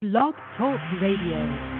Blog Talk Radio.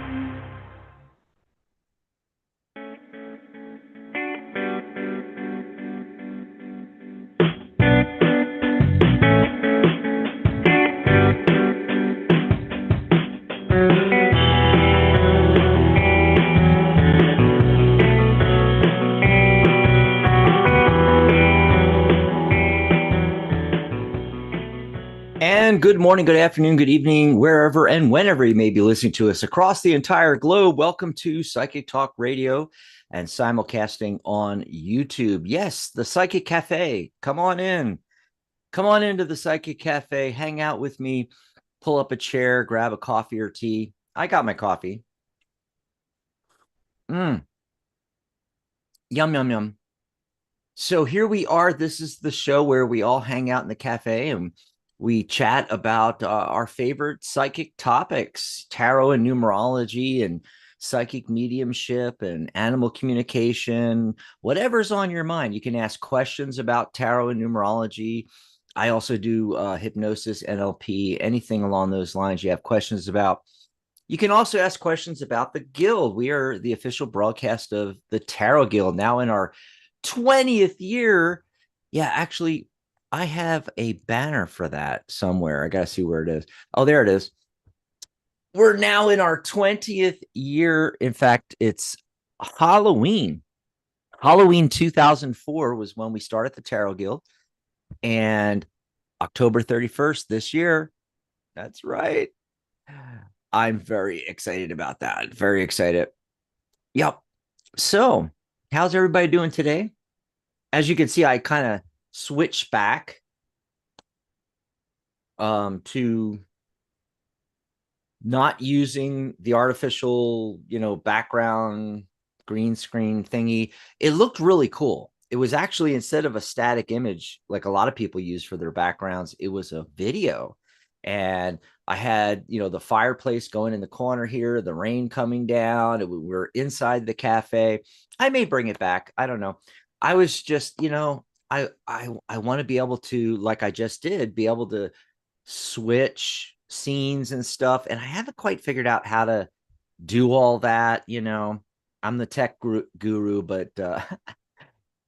And good morning, good afternoon, good evening, wherever and whenever you may be listening to us across the entire globe. Welcome to Psychic Talk Radio and simulcasting on YouTube. Yes, the Psychic Cafe. Come on in. Come on into the Psychic Cafe. Hang out with me. Pull up a chair, grab a coffee or tea. I got my coffee. Yum, yum, yum. So here we are. This is the show where we all hang out in the cafe and we chat about our favorite psychic topics, tarot and numerology and psychic mediumship and animal communication, whatever's on your mind. You can ask questions about tarot and numerology. I also do hypnosis, NLP, anything along those lines you have questions about. You can also ask questions about the Guild. We are the official broadcast of the Tarot Guild, now in our 20th year. Yeah, actually, I have a banner for that somewhere. I got to see where it is. Oh, there it is. We're now in our 20th year. In fact, it's Halloween. Halloween 2004 was when we started the Tarot Guild. And October 31st this year, that's right. I'm very excited about that. Very excited. Yep. So, how's everybody doing today? As you can see, I kind of switched back to not using the artificial, background green screen thingy. It looked really cool. It was actually, instead of a static image like a lot of people use for their backgrounds, it was a video. And I had, the fireplace going in the corner here, the rain coming down. We were inside the cafe. I may bring it back. I don't know. I was just, I want to be able to, like I just did, be able to switch scenes and stuff. And I haven't quite figured out how to do all that. I'm the tech guru, but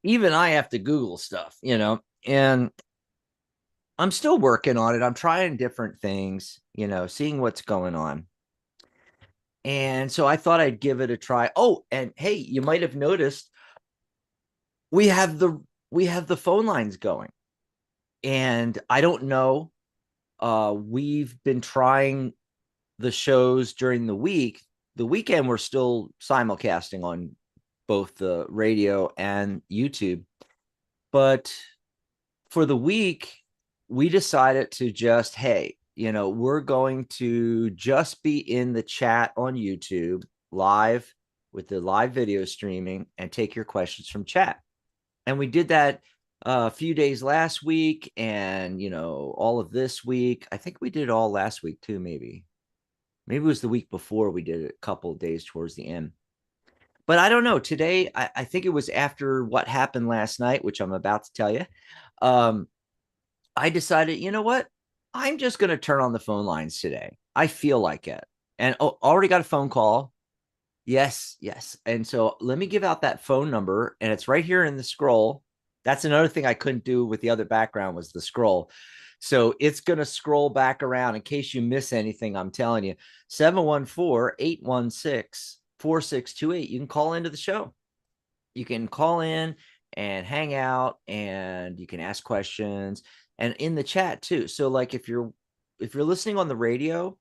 even I have to Google stuff, and I'm still working on it. I'm trying different things, seeing what's going on. And so I thought I'd give it a try. Oh, and hey, you might have noticed we have the phone lines going. And I don't know. We've been trying the shows during the week. The weekend, we're still simulcasting on both the radio and YouTube. But for the week, we decided to just, hey, we're going to just be in the chat on YouTube live with the live video streaming and take your questions from chat. And we did that a few days last week and, all of this week. I think we did it all last week too, maybe. Maybe it was the week before we did it a couple of days towards the end. But I don't know. Today, I think it was after what happened last night, which I'm about to tell you. I decided, you know what? I'm just going to turn on the phone lines today. I feel like it. And already got a phone call. Yes. And so let me give out that phone number, and it's right here in the scroll. That's another thing I couldn't do with the other background was the scroll. So it's going to scroll back around in case you miss anything. I'm telling you, 714-816-4628. You can call into the show. You can call in and hang out, and you can ask questions, and in the chat too. So like if you're listening on the radio,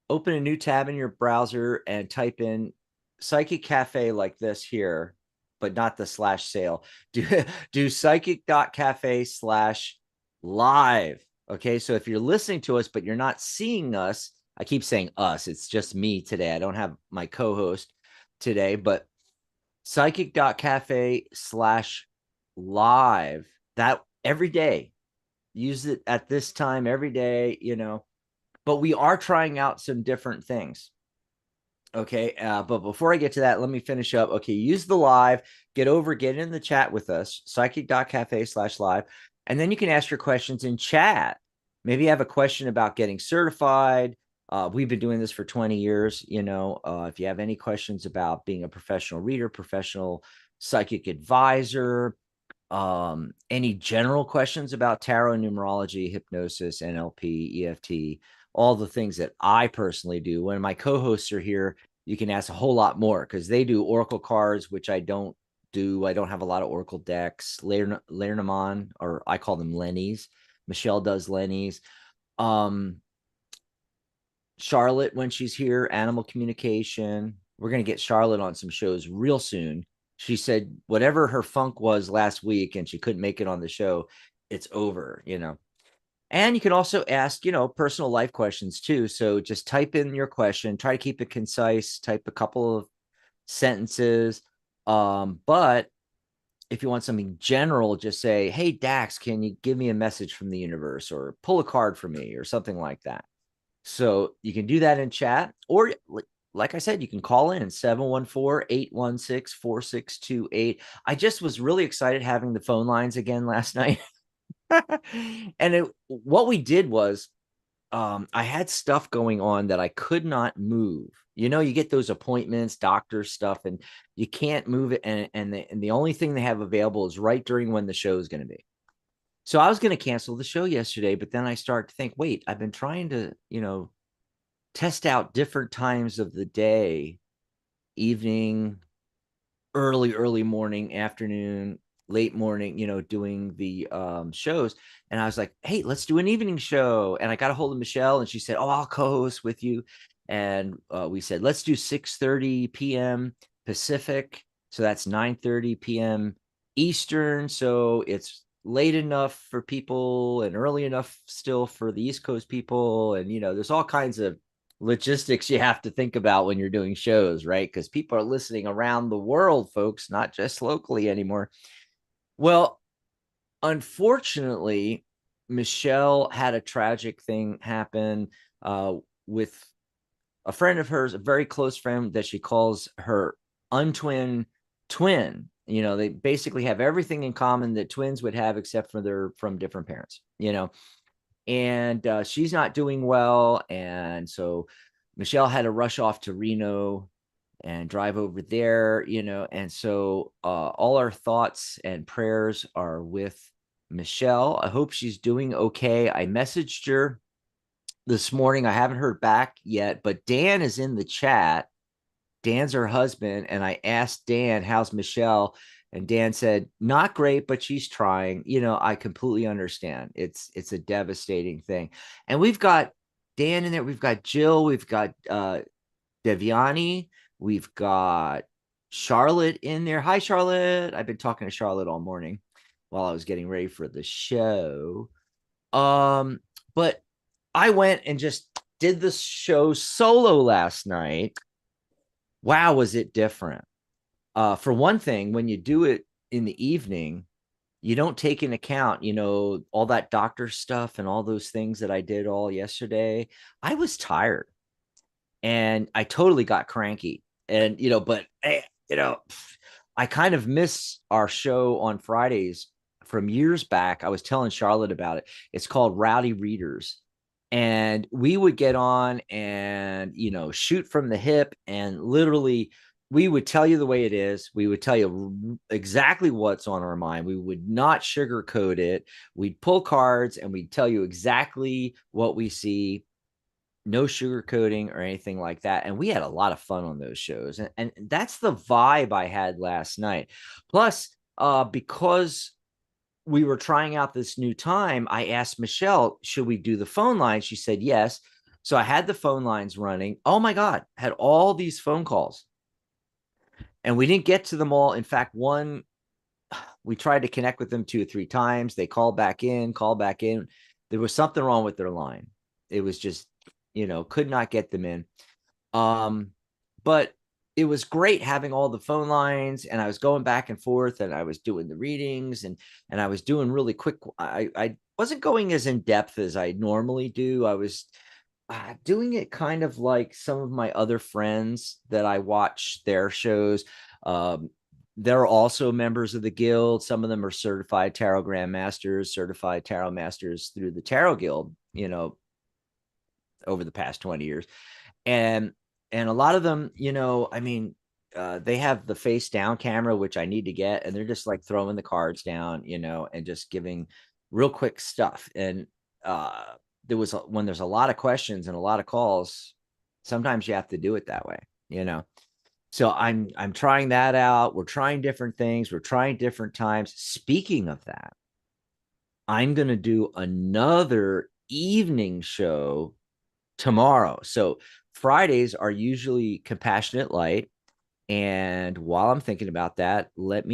open a new tab in your browser and type in Psychic Cafe like this here, but not the /sale. Do psychic.cafe/live. Okay. So if you're listening to us, but you're not seeing us, I keep saying us, it's just me today. I don't have my co-host today, but psychic.cafe/live, that every day. Use it at this time every day, but we are trying out some different things. Okay. But before I get to that, let me finish up. Okay. Use the live, get in the chat with us, psychic.cafe/live. And then you can ask your questions in chat. Maybe you have a question about getting certified, We've been doing this for 20 years. If you have any questions about being a professional reader, professional psychic advisor, any general questions about tarot, numerology, hypnosis, NLP, EFT, all the things that I personally do. When my co-hosts are here, you can ask a whole lot more because they do oracle cards, which I don't do. I don't have a lot of oracle decks. Lenormand, or I call them Lennies. Michelle does Lennies. Charlotte, when she's here, animal communication. We're going to get Charlotte on some shows real soon. She said whatever her funk was last week and she couldn't make it on the show, it's over. And you can also ask, personal life questions too. So just type in your question, try to keep it concise, type a couple of sentences. But if you want something general, just say, hey, Dax, can you give me a message from the universe or pull a card for me or something like that? So you can do that in chat, or like I said, you can call in 714-816-4628. I just was really excited having the phone lines again last night. And what we did was I had stuff going on that I could not move. You get those appointments, doctor stuff, and you can't move it. And the only thing they have available is right during when the show is going to be. So I was going to cancel the show yesterday, but then I start to think, wait, I've been trying to, test out different times of the day, evening, early morning, afternoon, late morning, doing the shows. And I was like, hey, let's do an evening show. And I got a hold of Michelle and she said, oh, I'll co-host with you. And we said, let's do 6:30 p.m. Pacific. So that's 9:30 p.m. Eastern. So it's late enough for people and early enough still for the East Coast people. And, there's all kinds of logistics you have to think about when you're doing shows, right? Because people are listening around the world, folks, not just locally anymore. Well, unfortunately, Michelle had a tragic thing happen with a friend of hers, a very close friend that she calls her untwin twin. They basically have everything in common that twins would have, except for they're from different parents. And she's not doing well. And so Michelle had to rush off to Reno and drive over there, and so all our thoughts and prayers are with Michelle. I hope she's doing okay. I messaged her this morning. I haven't heard back yet, but Dan is in the chat. Dan's her husband. And I asked Dan, how's Michelle? And Dan said, not great, but she's trying. I completely understand. It's a devastating thing. And we've got Dan in there. We've got Jill. We've got Deviani. We've got Charlotte in there. Hi, Charlotte. I've been talking to Charlotte all morning while I was getting ready for the show. But I went and just did the show solo last night. Wow, was it different? For one thing, when you do it in the evening, you don't take into account, all that doctor stuff and all those things that I did all yesterday. I was tired and I totally got cranky. And, but, I kind of miss our show on Fridays from years back. I was telling Charlotte about it. It's called Rowdy Readers. And we would get on and, shoot from the hip, and literally we would tell you the way it is. We would tell you exactly what's on our mind. We would not sugarcoat it. We'd pull cards and we'd tell you exactly what we see. No sugarcoating or anything like that. And we had a lot of fun on those shows. And that's the vibe I had last night. Plus, because we were trying out this new time, I asked Michelle, should we do the phone line? She said yes. So I had the phone lines running. Oh my God, had all these phone calls. And we didn't get to them all. In fact, one, we tried to connect with them 2 or 3 times. They called back in. There was something wrong with their line. It was just, could not get them in. But it was great having all the phone lines, and I was going back and forth, and I was doing the readings, and I was doing really quick. I wasn't going as in depth as I normally do. I was doing it kind of like some of my other friends that I watch their shows. They're also members of the guild. Some of them are certified tarot grandmasters, certified tarot masters through the Tarot Guild, over the past 20 years. And a lot of them, I mean, they have the face down camera, which I need to get, and they're just like throwing the cards down, and just giving real quick stuff. And when there's a lot of questions and a lot of calls, sometimes you have to do it that way. So I'm trying that out. We're trying different things. We're trying different times. Speaking of that, I'm going to do another evening show tomorrow. So Fridays are usually compassionate light. And while I'm thinking about that, I'm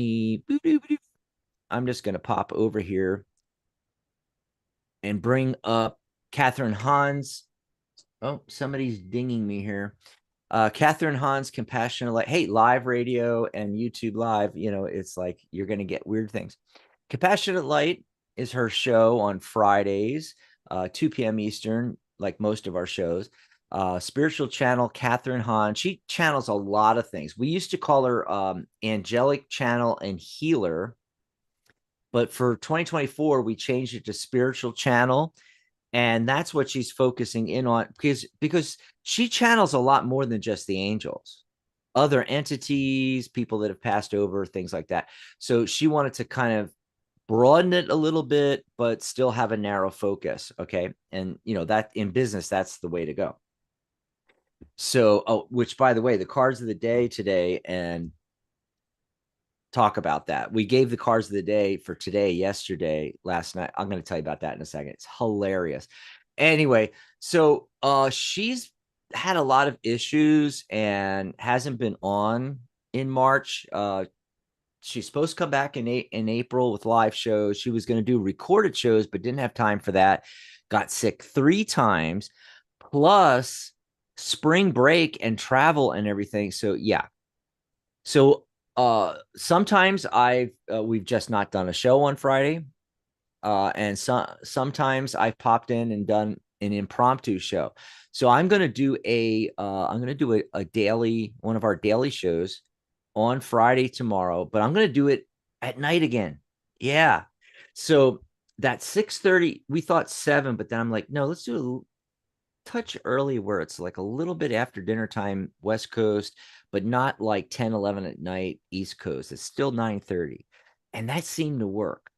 just going to pop over here and bring up Catherine Hahn's. Oh, somebody's dinging me here. Catherine Hahn's Compassionate Light. Hey, live radio and YouTube live, it's like you're going to get weird things. Compassionate Light is her show on Fridays, 2 p.m. Eastern, like most of our shows. Spiritual channel, Catherine Hahn. She channels a lot of things. We used to call her angelic channel and healer. But for 2024, we changed it to spiritual channel. And that's what she's focusing in on because she channels a lot more than just the angels, other entities, people that have passed over, things like that. So she wanted to kind of broaden it a little bit, but still have a narrow focus. Okay. And, that in business, that's the way to go. So, which by the way, the cards of the day today, and talk about that. We gave the cards of the day for today, yesterday, last night. I'm going to tell you about that in a second. It's hilarious. Anyway, so she's had a lot of issues and hasn't been on in March. She's supposed to come back in April with live shows. She was going to do recorded shows, but didn't have time for that. Got sick 3 times, plus spring break and travel and everything. So yeah. So sometimes we've just not done a show on Friday. And sometimes I've popped in and done an impromptu show. So I'm going to do a daily, one of our daily shows on Friday tomorrow, but I'm going to do it at night again. Yeah. So that 6:30, we thought 7, but then I'm like, no, let's do a touch early where it's like a little bit after dinner time, West Coast, but not like 10, 11 at night, East Coast. It's still 9:30. And that seemed to work.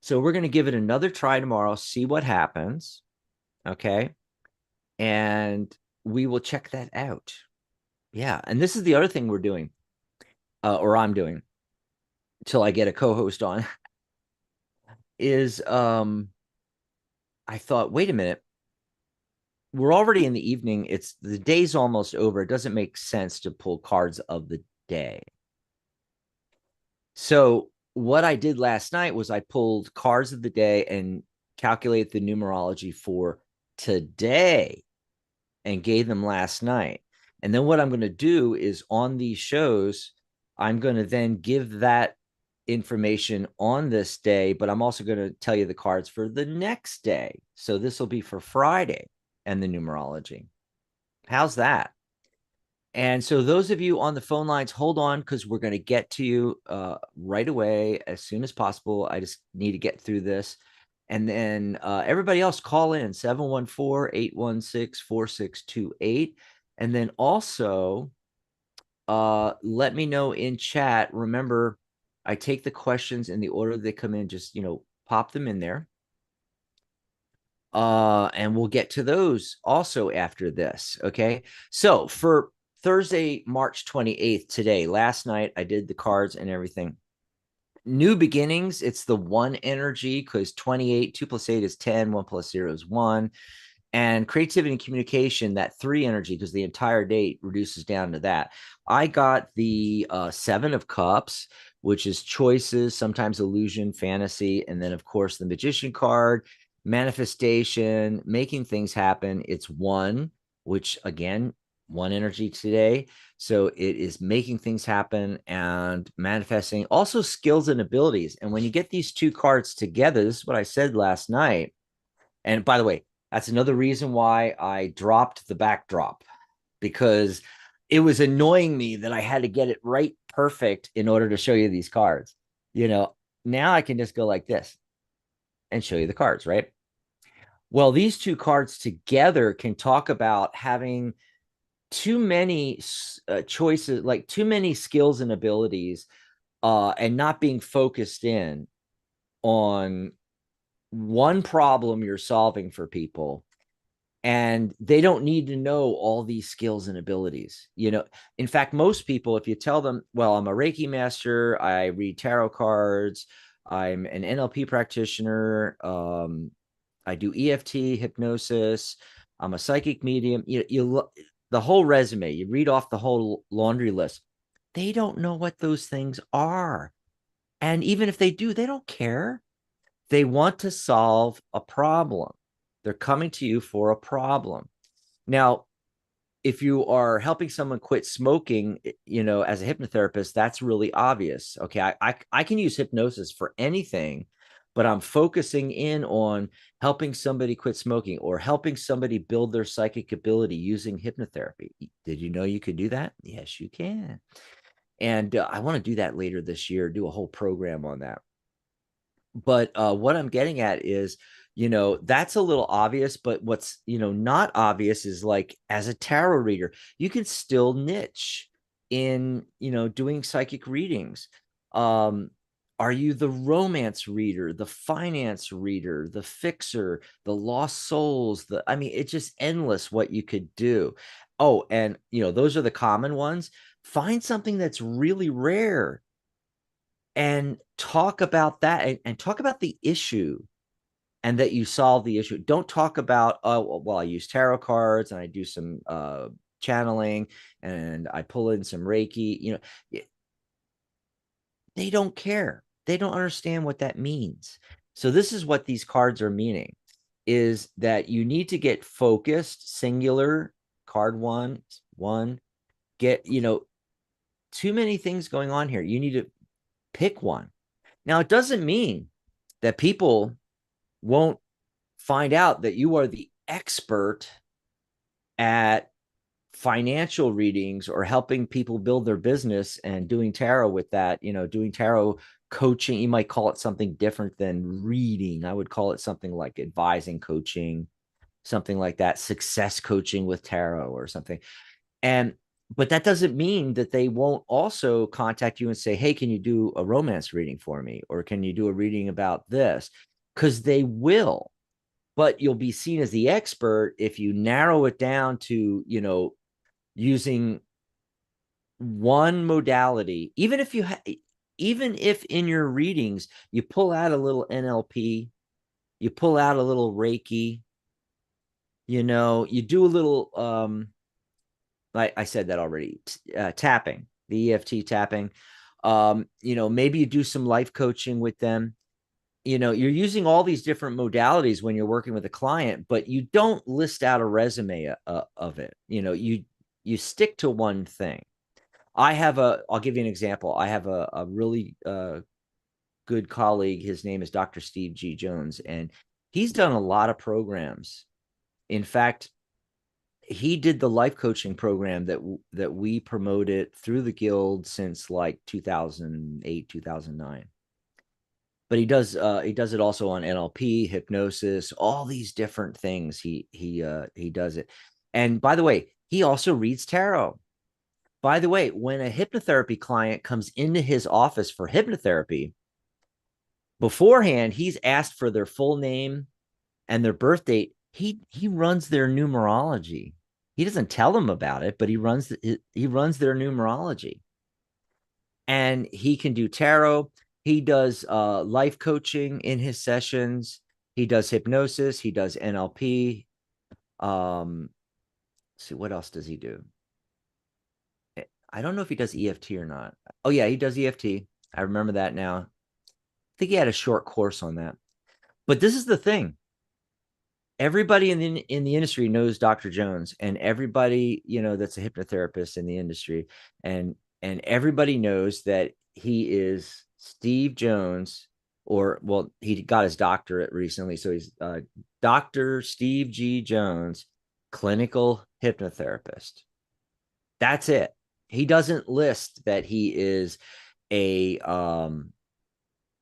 So we're going to give it another try tomorrow, see what happens. Okay. And we will check that out. Yeah. And this is the other thing we're doing, or I'm doing until I get a co-host on, is I thought, wait a minute. We're already in the evening. It's the day's almost over. It doesn't make sense to pull cards of the day. So what I did last night was I pulled cards of the day and calculated the numerology for today and gave them last night. And then what I'm going to do is on these shows, I'm going to then give that information on this day, but I'm also going to tell you the cards for the next day. So this will be for Friday and the numerology. How's that? And so those of you on the phone lines, hold on, because we're going to get to you right away as soon as possible. I just need to get through this. And then everybody else call in 714-816-4628. And then also let me know in chat. Remember, I take the questions in the order they come in. Just, pop them in there. And we'll get to those also after this. Okay. So for Thursday, March 28th, today, last night, I did the cards and everything. New beginnings, it's the 1 energy because 28, 2 plus 8 is 10, 1 plus 0 is 1. And creativity and communication, that 3 energy, because the entire date reduces down to that. I got the 7 of Cups, which is choices, sometimes illusion, fantasy. And then, of course, the Magician card, manifestation, making things happen. It's 1, which again, 1 energy today. So it is making things happen and manifesting, also skills and abilities. And when you get these 2 cards together, this is what I said last night. And by the way, that's another reason why I dropped the backdrop, because it was annoying me that I had to get it right perfect in order to show you these cards. Now I can just go like this and show you the cards, right? Well, these two cards together can talk about having too many choices, like too many skills and abilities, and not being focused in on one problem you're solving for people. And they don't need to know all these skills and abilities. In fact, most people, if you tell them, well, I'm a Reiki master, I read tarot cards, I'm an NLP practitioner, I do EFT hypnosis, I'm a psychic medium, the whole resume, you read off the whole laundry list. They don't know what those things are. And even if they do, they don't care. They want to solve a problem. They're coming to you for a problem. Now, if you are helping someone quit smoking, as a hypnotherapist, that's really obvious. Okay, I can use hypnosis for anything, but I'm focusing in on helping somebody quit smoking or helping somebody build their psychic ability using hypnotherapy. Did you know you could do that? Yes, you can. And I want to do that later this year, do a whole program on that. But what I'm getting at is, that's a little obvious, but what's, not obvious is, like, as a tarot reader, you can still niche in, doing psychic readings. Are you the romance reader, the finance reader, the fixer, the lost souls? I mean, it's just endless what you could do. Oh, and, those are the common ones. Find something that's really rare and talk about that, and talk about the issue, and that you solve the issue. Don't talk about, oh, well, I use tarot cards and I do some channeling and I pull in some Reiki. They don't care. They don't understand what that means. So this is what these cards are meaning, is that you need to get focused, singular, card one, get, too many things going on here. You need to pick one. Now, it doesn't mean that people won't find out that you are the expert at financial readings or helping people build their business and doing tarot with that, doing tarot coaching. You might call it something different than reading. I would call it something like advising coaching, something like that, success coaching with tarot or something. But that doesn't mean that they won't also contact you and say, hey, can you do a romance reading for me? Or can you do a reading about this? Because they will. But you'll be seen as the expert if you narrow it down to, using one modality. Even if in your readings you pull out a little NLP, you pull out a little Reiki, you do a little I said that already, tapping, the EFT tapping. Maybe you do some life coaching with them. You're using all these different modalities when you're working with a client, but you don't list out a resume of it. You stick to one thing. I'll give you an example. I have a really good colleague. His name is Dr. Steve G. Jones, and he's done a lot of programs. In fact, he did the life coaching program that we promoted through the guild since like 2008, 2009. But he does it also on NLP, hypnosis, all these different things. He does it. And by the way, he also reads tarot. By the way, when a hypnotherapy client comes into his office for hypnotherapy, beforehand, he's asked for their full name and their birth date. He runs their numerology. He doesn't tell them about it, but he runs their numerology. And he can do tarot. He does life coaching in his sessions. He does hypnosis. He does NLP. Let's see, what else does he do? I don't know if he does EFT or not. Oh, yeah, he does EFT. I remember that now. I think he had a short course on that. But this is the thing. Everybody in the industry knows Dr. Jones, and everybody, that's a hypnotherapist in the industry, and everybody knows that he is Steve Jones, or, well, he got his doctorate recently, so he's Dr. Steve G. Jones, clinical hypnotherapist. That's it. He doesn't list that he is a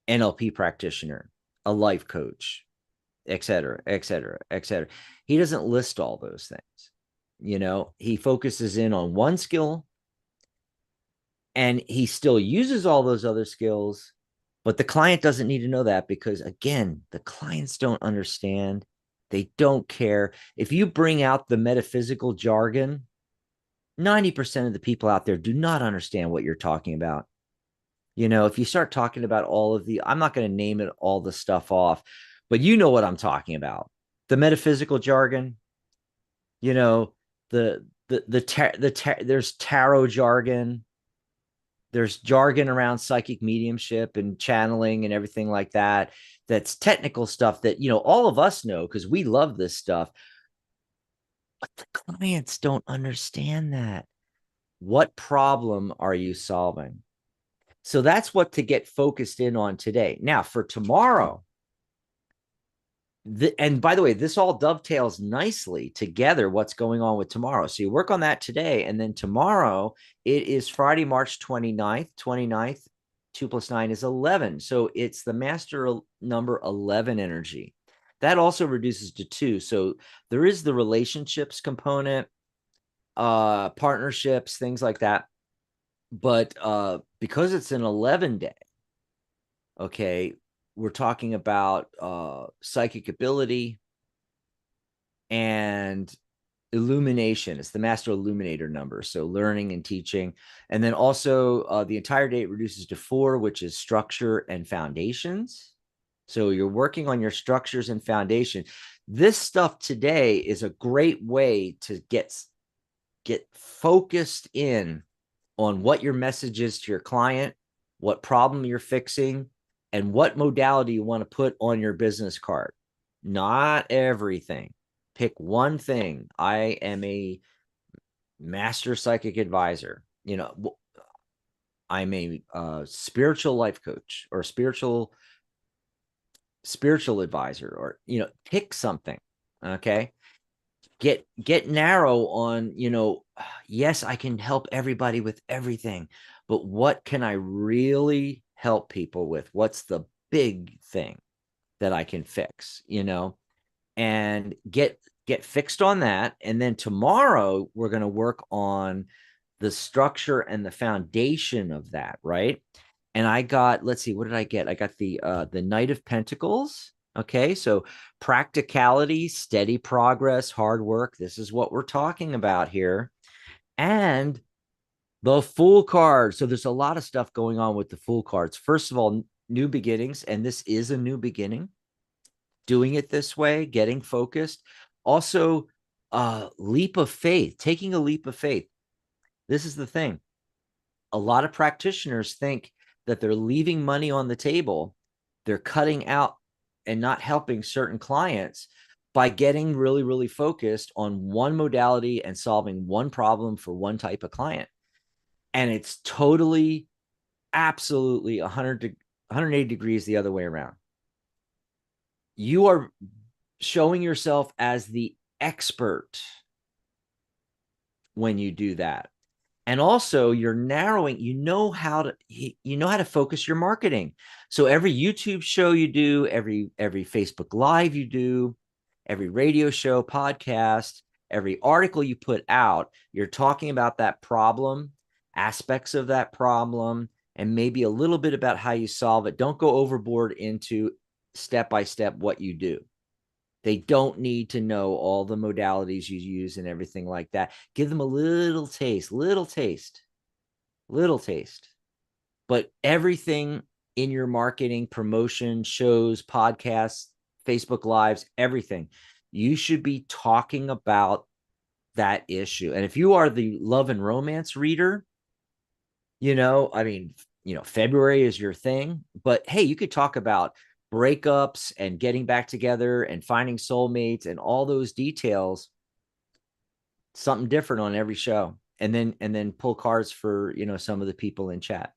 NLP practitioner, a life coach. et cetera, et cetera, et cetera. He doesn't list all those things. He focuses in on one skill and he still uses all those other skills, but the client doesn't need to know that because, again, the clients don't understand. They don't care. If you bring out the metaphysical jargon, 90% of the people out there do not understand what you're talking about. If you start talking about all of I'm not going to name it all the stuff off, but you know what I'm talking about. The metaphysical jargon, you know, there's tarot jargon, there's jargon around psychic mediumship and channeling and everything like that. That's technical stuff that, all of us know because we love this stuff, but the clients don't understand that. What problem are you solving? So that's what to get focused in on today. Now, for tomorrow, and by the way, this all dovetails nicely together what's going on with tomorrow. So you work on that today. And then tomorrow, it is Friday, March 29th. 29th, 2 plus 9 is 11. So it's the master number 11 energy. That also reduces to 2. So there is the relationships component, partnerships, things like that. But because it's an 11 day, okay, we're talking about psychic ability and illumination. It's the master illuminator number. So learning and teaching. And then also the entire day it reduces to 4, which is structure and foundations. So you're working on your structures and foundation. This stuff today is a great way to get focused in on what your message is to your client, what problem you're fixing, and what modality you want to put on your business card. Not everything. Pick one thing. I am a master psychic advisor. I'm a spiritual life coach or spiritual advisor, or pick something. Okay. Get narrow on, yes, I can help everybody with everything, but what can I really help people with? What's the big thing that I can fix, and get fixed on that. And then tomorrow we're going to work on the structure and the foundation of that, right? And I got, let's see, what did I get? I got the Knight of Pentacles. Okay, so practicality, steady progress, hard work. This is what we're talking about here. And the Fool card. So there's a lot of stuff going on with the Fool cards. First of all, new beginnings, and this is a new beginning. Doing it this way, getting focused. Also, leap of faith, taking a leap of faith. This is the thing. A lot of practitioners think that they're leaving money on the table. They're cutting out and not helping certain clients by getting really, really focused on one modality and solving one problem for one type of client. And it's totally, absolutely 180 degrees the other way around. You are showing yourself as the expert when you do that. And also you're narrowing, you know how to focus your marketing. So every YouTube show you do, every Facebook Live you do, every radio show, podcast, every article you put out, you're talking about that problem, aspects of that problem, and maybe a little bit about how you solve it. Don't go overboard into step by step what you do. They don't need to know all the modalities you use and everything like that. Give them a little taste. But everything in your marketing, promotion, shows, podcasts, Facebook Lives, everything, you should be talking about that issue. And if you are the love and romance reader, February is your thing. But hey, you could talk about breakups and getting back together and finding soulmates and all those details, something different on every show. And then pull cards for, some of the people in chat,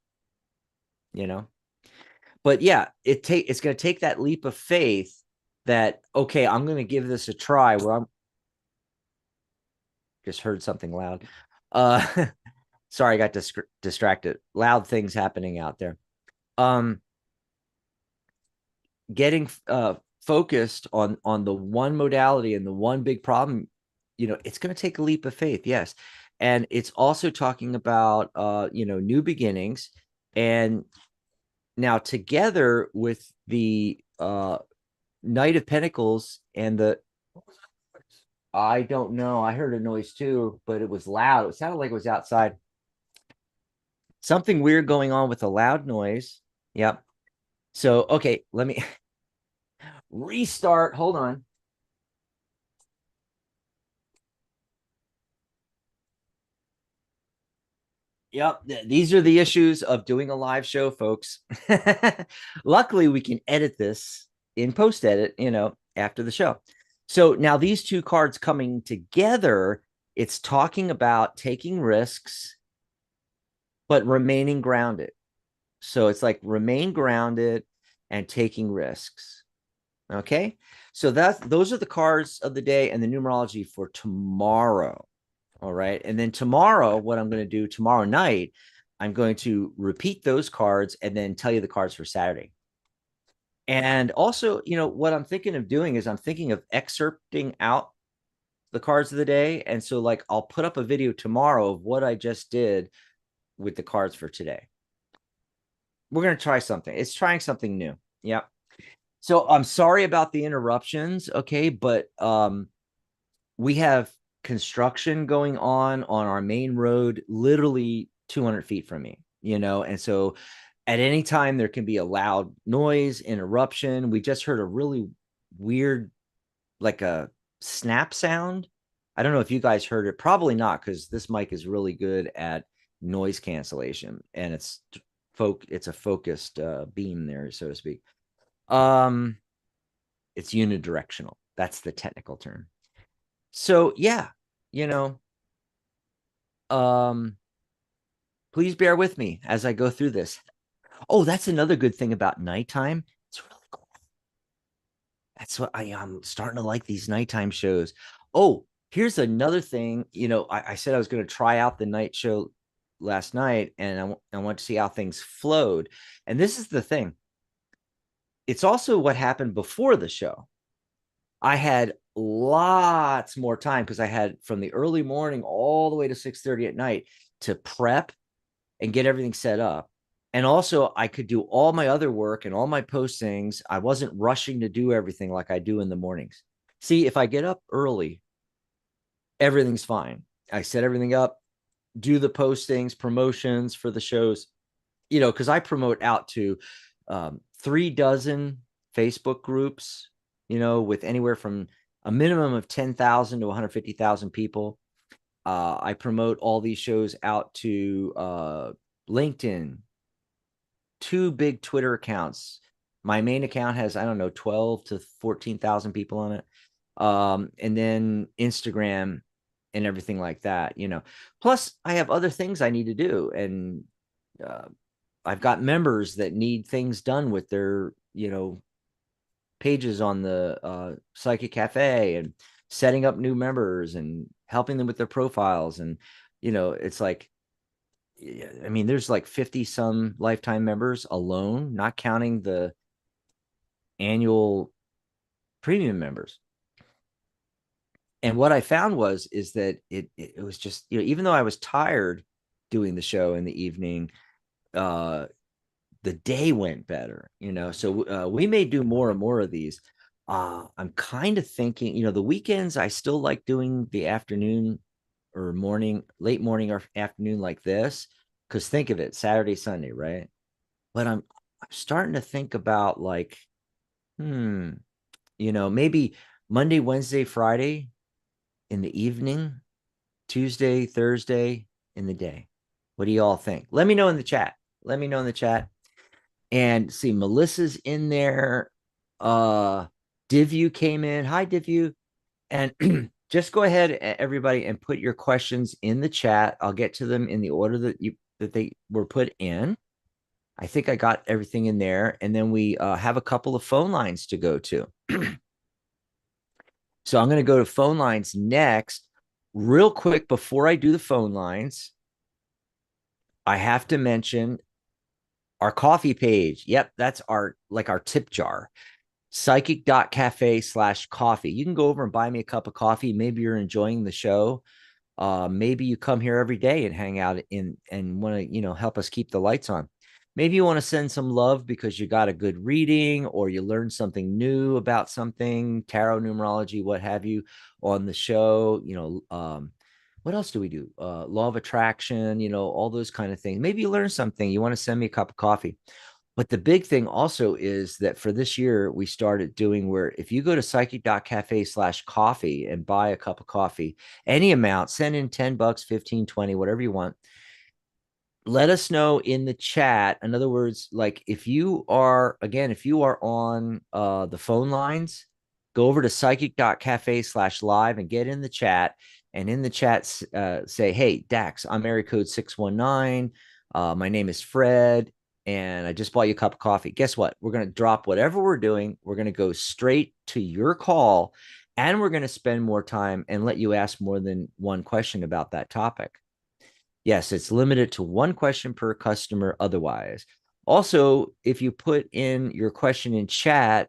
but yeah, it's going to take that leap of faith that, okay, I'm going to give this a try, where I'm just heard something loud. Sorry, I got distracted. Loud things happening out there. Getting focused on the one modality and the one big problem, it's going to take a leap of faith. Yes. And it's also talking about new beginnings. And now together with the Knight of Pentacles and the, I don't know, I heard a noise too, but it was loud. It sounded like it was outside. Something weird going on with a loud noise. Yep. So okay, let me restart. Hold on. Yep, these are the issues of doing a live show, folks. Luckily, we can edit this in post edit, after the show. So now these two cards coming together, it's talking about taking risks, but remaining grounded. So it's like remain grounded and taking risks. Okay. So those are the cards of the day and the numerology for tomorrow. All right. And then tomorrow, what I'm going to do tomorrow night, I'm going to repeat those cards and then tell you the cards for Saturday. And also, what I'm thinking of doing is I'm thinking of excerpting out the cards of the day. And so, like, I'll put up a video tomorrow of what I just did with the cards for today. We're going to try something. It's trying something new. Yeah. So I'm sorry about the interruptions. Okay. But we have construction going on our main road, literally 200 feet from me, and so at any time there can be a loud noise, interruption. We just heard a really weird, like a snap sound. I don't know if you guys heard it. Probably not, because this mic is really good at noise cancellation, and it's a focused beam there, so to speak. It's unidirectional. That's the technical term. So yeah, you know, um, please bear with me as I go through this. Oh, that's another good thing about nighttime. It's really cool. That's what I'm starting to like, these nighttime shows. Oh, here's another thing. I said I was going to try out the night show last night, and I want to see how things flowed. And this is the thing. It's also what happened before the show. I had lots more time because I had from the early morning all the way to 6:30 at night to prep and get everything set up. And also I could do all my other work and all my postings. I wasn't rushing to do everything like I do in the mornings. See, if I get up early, everything's fine. I set everything up, do the postings, promotions for the shows, because I promote out to 3 dozen Facebook groups, with anywhere from a minimum of 10,000 to 150,000 people. I promote all these shows out to LinkedIn, 2 big Twitter accounts. My main account has, I don't know, 12 to 14,000 people on it. And then Instagram and everything like that, Plus, I have other things I need to do. And I've got members that need things done with their, pages on the Psychic Cafe, and setting up new members and helping them with their profiles. And, it's like, I mean, there's like 50 some lifetime members alone, not counting the annual premium members. And what I found is that it was just, even though I was tired doing the show in the evening, the day went better, so we may do more and more of these. I'm kind of thinking, the weekends, I still like doing the afternoon or morning, late morning or afternoon like this, because think of it, Saturday, Sunday, right? But I'm starting to think about, like, maybe Monday, Wednesday, Friday in the evening, Tuesday, Thursday in the day. What do you all think? Let me know in the chat. And see, Melissa's in there. Divyu came in. Hi, Divyu. And just go ahead, everybody, and put your questions in the chat. I'll get to them in the order that they were put in. I think I got everything in there. And then we have a couple of phone lines to go to. So I'm going to go to phone lines next. Real quick, before I do the phone lines, I have to mention our coffee page. Yep, that's our tip jar. psychic.cafe/coffee. You can go over and buy me a cup of coffee. Maybe you're enjoying the show. Maybe you come here every day and hang out in and want to, help us keep the lights on. Maybe you want to send some love because you got a good reading or you learned something new about something, tarot, numerology, what have you, on the show. What else do we do? Law of attraction, all those kind of things. Maybe you learned something. You want to send me a cup of coffee. But the big thing also is that for this year, we started doing where if you go to psychic.cafe/coffee and buy a cup of coffee, any amount, send in 10 bucks, 15, 20, whatever you want. Let us know in the chat. In other words, like if you are on the phone lines, go over to psychic.cafe/live and get in the chat. And in the chat, say, hey, Dax, I'm area code 619. My name is Fred, and I just bought you a cup of coffee. Guess what? We're going to drop whatever we're doing. We're going to go straight to your call, and we're going to spend more time and let you ask more than one question about that topic. Yes, it's limited to one question per customer otherwise. Also, if you put in your question in chat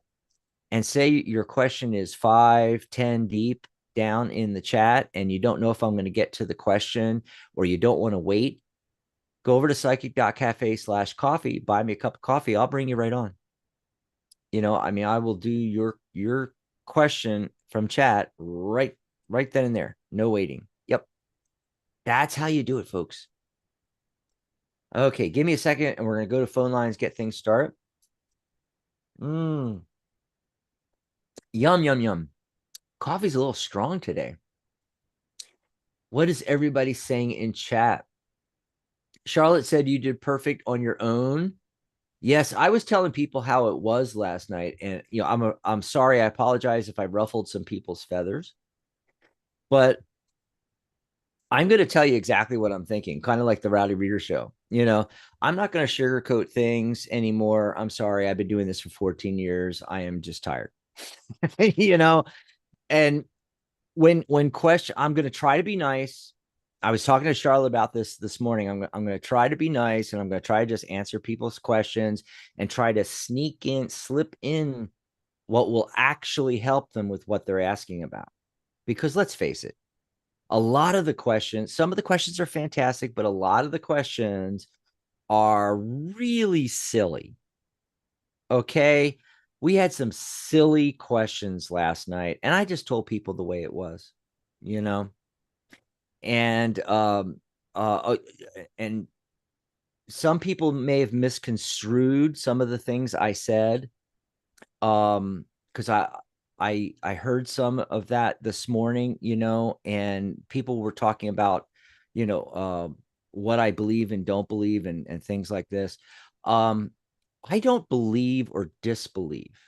and say your question is 5, 10 deep down in the chat and you don't know if I'm going to get to the question or you don't want to wait, go over to psychic.cafe/coffee, buy me a cup of coffee. I'll bring you right on. I will do your question from chat right then and there. No waiting. Yep. That's how you do it, folks. Okay, give me a second and we're going to go to phone lines, get things started. Yum, yum, yum. Coffee's a little strong today. What is everybody saying in chat? Charlotte said you did perfect on your own. Yes, I was telling people how it was last night, and I'm sorry. I apologize if I ruffled some people's feathers, but I'm going to tell you exactly what I'm thinking, kind of like the Rowdy Reader Show. I'm not going to sugarcoat things anymore. I'm sorry. I've been doing this for 14 years. I am just tired. And when question, I'm going to try to be nice. I was talking to Charlotte about this morning. I'm going to try to be nice, and I'm going to try to just answer people's questions and try to slip in what will actually help them with what they're asking about. Because let's face it, some of the questions are fantastic, but a lot of the questions are really silly. Okay. We had some silly questions last night, and I just told people the way it was, and and some people may have misconstrued some of the things I said. Because I heard some of that this morning, and people were talking about, what I believe and don't believe and things like this. I don't believe or disbelieve.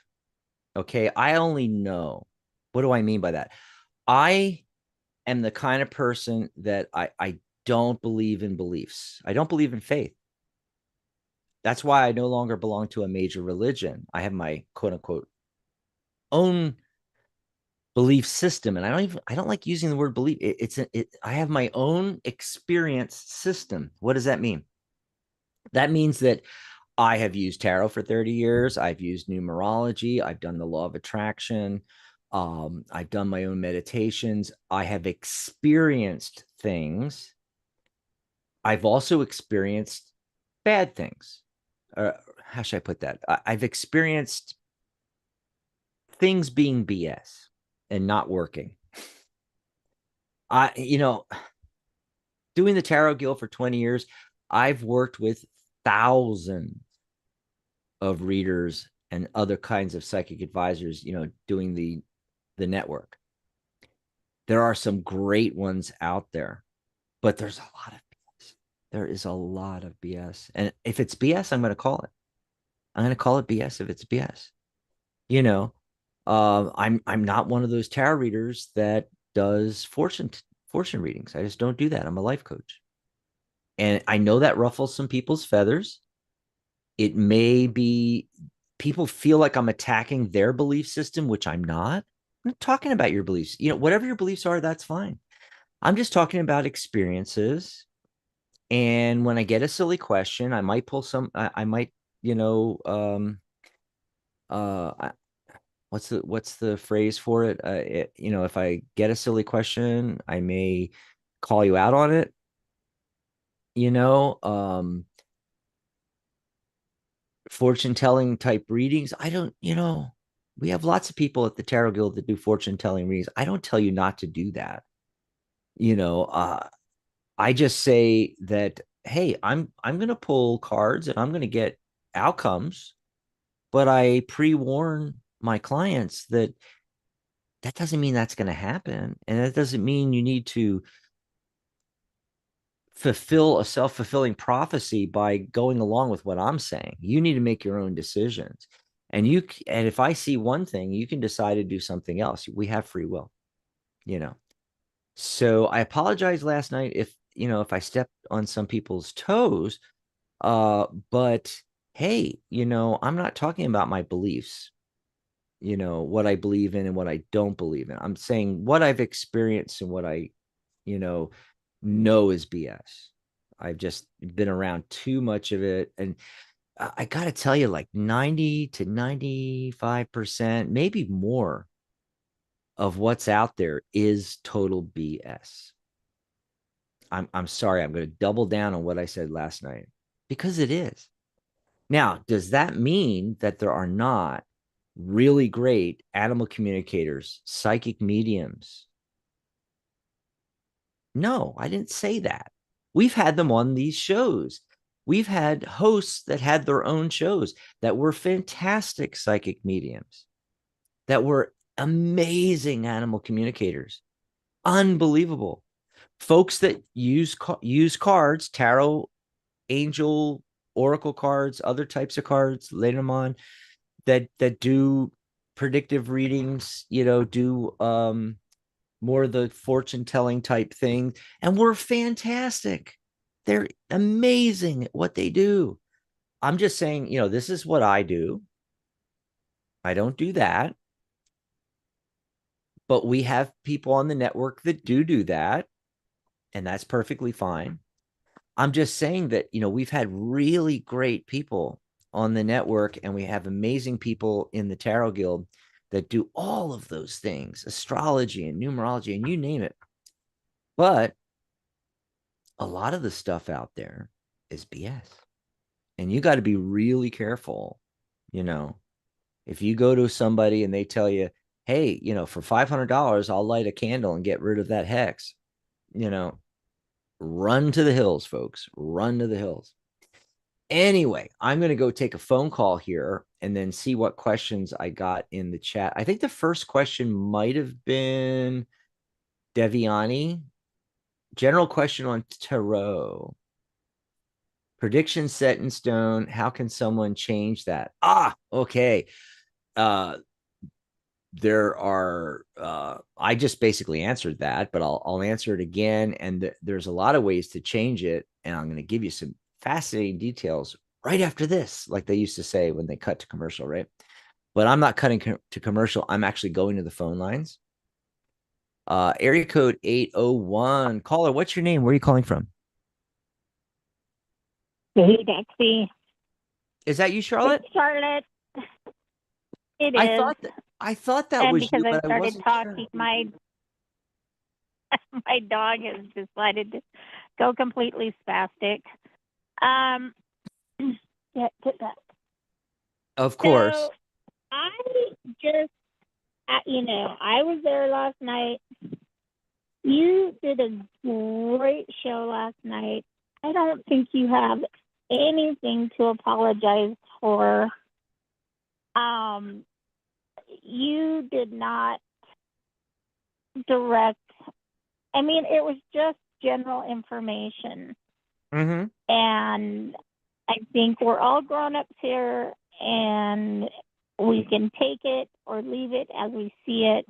Okay. I only know. What do I mean by that? I am the kind of person that I don't believe in beliefs. I don't believe in faith. That's why I no longer belong to a major religion. I have my quote unquote own belief system. And I don't like using the word belief. I have my own experience system. What does that mean? That means that I have used tarot for 30 years. I've used numerology. I've done the law of attraction. I've done my own meditations. I have experienced things. I've also experienced bad things. How should I put that? I've experienced things being BS and not working. Doing the Tarot Guild for 20 years, I've worked with thousands of readers and other kinds of psychic advisors, doing the network. There are some great ones out there, but there's a lot of BS. There is a lot of BS. And if it's BS, I'm going to call it. I'm going to call it BS if it's BS. I'm not one of those tarot readers that does fortune readings. I just don't do that. I'm a life coach. And I know that ruffles some people's feathers. It may be people feel like I'm attacking their belief system, which I'm not. I'm not talking about your beliefs. Whatever your beliefs are, that's fine. I'm just talking about experiences. And when I get a silly question, I might pull some, I might, what's the phrase for it? If I get a silly question, I may call you out on it. You know, fortune telling type readings. I don't, we have lots of people at the Tarot Guild that do fortune telling readings. I don't tell you not to do that. You know, I just say that, hey, I'm going to pull cards and I'm going to get outcomes, but I pre-warn my clients that that doesn't mean that's going to happen, and that doesn't mean you need to fulfill a self-fulfilling prophecy by going along with what I'm saying. You need to make your own decisions. And if I see one thing, you can decide to do something else. We have free will, you know. So I apologize last night if I stepped on some people's toes. But hey, I'm not talking about my beliefs, what I believe in and what I don't believe in. I'm saying what I've experienced and what I, you know is BS. I've just been around too much of it. And I got to tell you, like 90 to 95%, maybe more of what's out there is total BS. I'm sorry. I'm going to double down on what I said last night because it is. Now, does that mean that there are not really great animal communicators, psychic mediums? No, I didn't say that. We've had them on these shows. We've had hosts that had their own shows that were fantastic psychic mediums, that were amazing animal communicators, unbelievable. Folks that use cards, tarot, angel, oracle cards, other types of cards, later on that do predictive readings, do more of the fortune telling type thing, and we're fantastic. They're amazing at what they do. I'm just saying, this is what I do. I don't do that, but we have people on the network that do that, and that's perfectly fine. I'm just saying that, we've had really great people on the network, and we have amazing people in the Tarot Guild that do all of those things, astrology and numerology, and you name it. But a lot of the stuff out there is BS. And you got to be really careful, you know. If you go to somebody and they tell you, "Hey, for $500, I'll light a candle and get rid of that hex," you know, run to the hills, folks. Run to the hills. Anyway, I'm going to go take a phone call here and then see what questions I got in the chat. I think the first question might have been Deviani. General question on tarot. Prediction set in stone. How can someone change that? Okay. Uh, there are I just basically answered that, but I'll answer it again. And there's a lot of ways to change it, and I'm going to give you some fascinating details right after this, like they used to say when they cut to commercial, right? But I'm not cutting to commercial. I'm actually going to the phone lines. Area code 801. Caller, what's your name? Where are you calling from? Hey, Betsy. Is that you, Charlotte? It's Charlotte. It I is. thought that And was because you, I've but I started wasn't talking, sure. my dog has decided to go completely spastic. Yeah, get that. Of course. So I just, I was there last night. You did a great show last night. I don't think you have anything to apologize for. You did not direct. I mean, it was just general information. Mm-hmm. And I think we're all grown-ups here, and we can take it or leave it as we see it.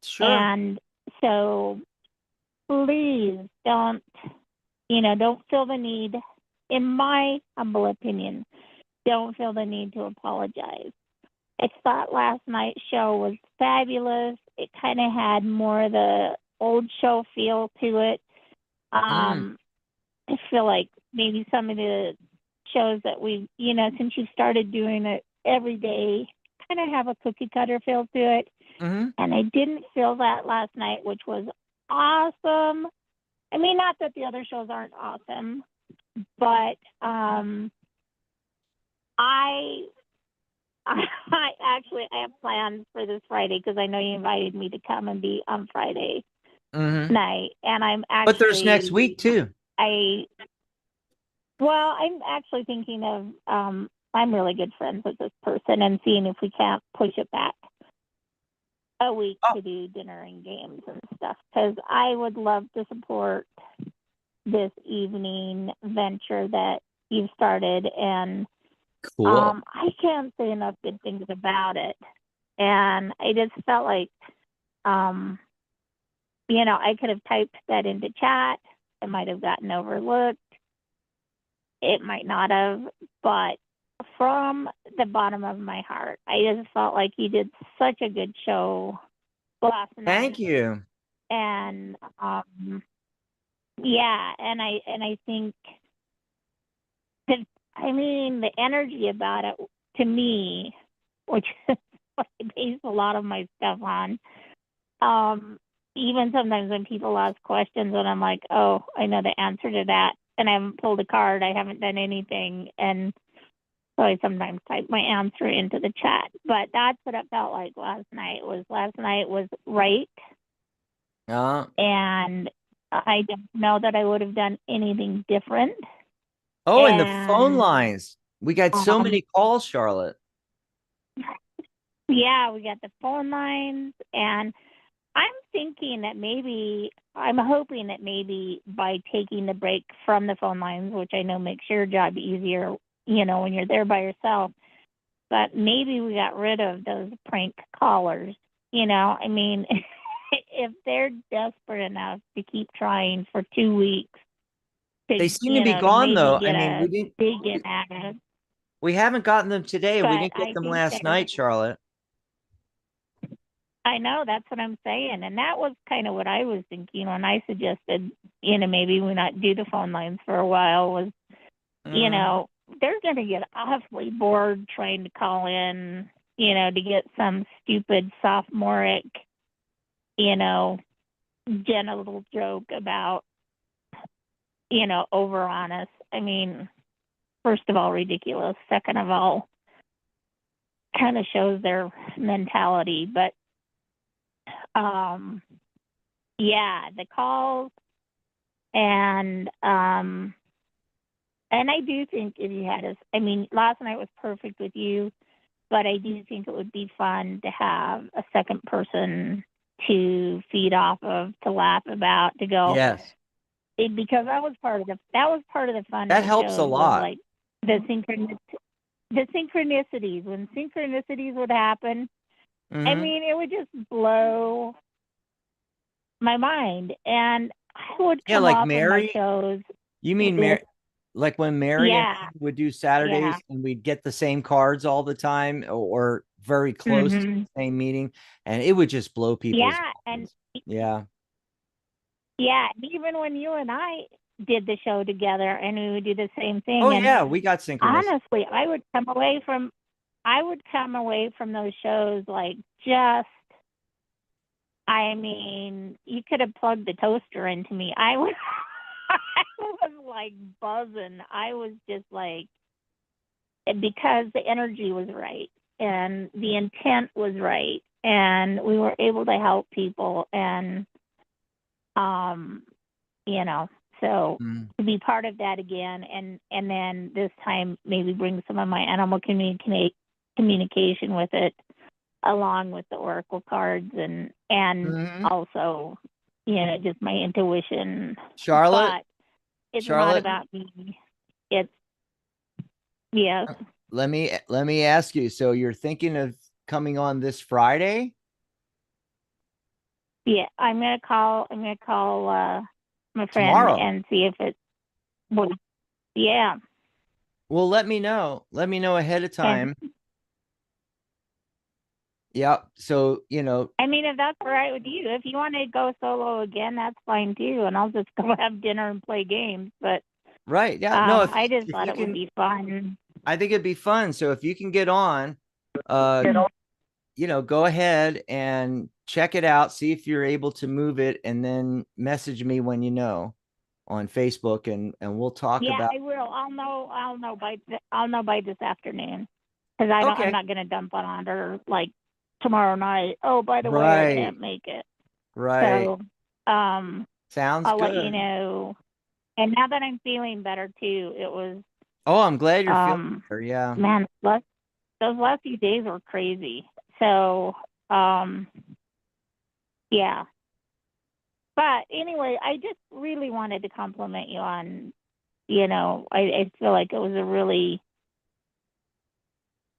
Sure. And so please don't feel the need, in my humble opinion, don't feel the need to apologize. I thought last night's show was fabulous. It kind of had more of the old show feel to it. I feel like maybe some of the shows that we, since you've started doing it every day, kind of have a cookie cutter feel to it. Mm-hmm. And I didn't feel that last night, which was awesome. I mean, not that the other shows aren't awesome, but I I have plans for this Friday because I know you invited me to come and be on Friday night, and I'm actually. But there's next week too. I'm actually thinking of I'm really good friends with this person and seeing if we can't push it back a week to do dinner and games and stuff, because I would love to support this evening venture that you've started, and cool. I can't say enough good things about it. And I just felt like, I could have typed that into chat. It might have gotten overlooked. It might not have, but from the bottom of my heart, I just felt like you did such a good show last night. Thank you. And yeah, and I think that, I mean, the energy about it to me, which is what I base a lot of my stuff on. Even sometimes when people ask questions and I'm like, oh, I know the answer to that, and I haven't pulled a card, I haven't done anything, and so I sometimes type my answer into the chat. But that's what it felt like last night. Last night was right. And I don't know that I would have done anything different. And the phone lines. We got so many calls, Charlotte. Yeah, we got the phone lines, and I'm hoping that maybe by taking the break from the phone lines, which I know makes your job easier, when you're there by yourself, but maybe we got rid of those prank callers. I mean, if they're desperate enough to keep trying for 2 weeks, they seem to be gone, though. I mean, we haven't gotten them today. We didn't get them last night, Charlotte. I know, that's what I'm saying. And that was kind of what I was thinking when I suggested, maybe we not do the phone lines for a while, was, they're going to get awfully bored trying to call in, to get some stupid sophomoric, genital joke about, over on us. I mean, first of all, ridiculous. Second of all, kind of shows their mentality. But yeah, the calls, and I do think if you had last night was perfect with you, but I do think it would be fun to have a second person to feed off of, to laugh about, to go. Yes. Because that was part of the fun. That helps a lot. Like the synchronicities, when synchronicities would happen. I mean, it would just blow my mind, and I would come like off Mary. of my shows. You mean Mary? Like when Mary and I would do Saturdays, and we'd get the same cards all the time, or very close to the same meeting, and it would just blow people's minds. Yeah. Even when you and I did the show together, and we would do the same thing. Oh, and we got synchronous. Honestly, I would come away from those shows like just. I mean, you could have plugged the toaster into me. I was like buzzing. I was just like, because the energy was right and the intent was right, and we were able to help people, and so to be part of that again, and then this time maybe bring some of my animal communication with it, along with the oracle cards, and also, just my intuition. Charlotte, but it's not about me. It's yes. Let me ask you. So you're thinking of coming on this Friday? Yeah, I'm gonna call my friend tomorrow and see if it would. Yeah. Well, let me know. Let me know ahead of time. Yeah. So, I mean, if that's all right with you, if you want to go solo again, that's fine too. And I'll just go have dinner and play games. But right. Yeah. No, I just thought it would be fun. I think it'd be fun. So if you can get on, go ahead and check it out, see if you're able to move it, and then message me when you know on Facebook, and we'll talk about. I will. I'll know by this afternoon, because I'm Okay. not going to dump on her like tomorrow night. Oh, by the way, I Right. can't make it. Right. So, Sounds I'll good. let you know. And now that I'm feeling better too, it was, Oh, I'm glad you're feeling better. Yeah. man, those last few days were crazy. So, yeah. But anyway, I just really wanted to compliment you on, I feel like I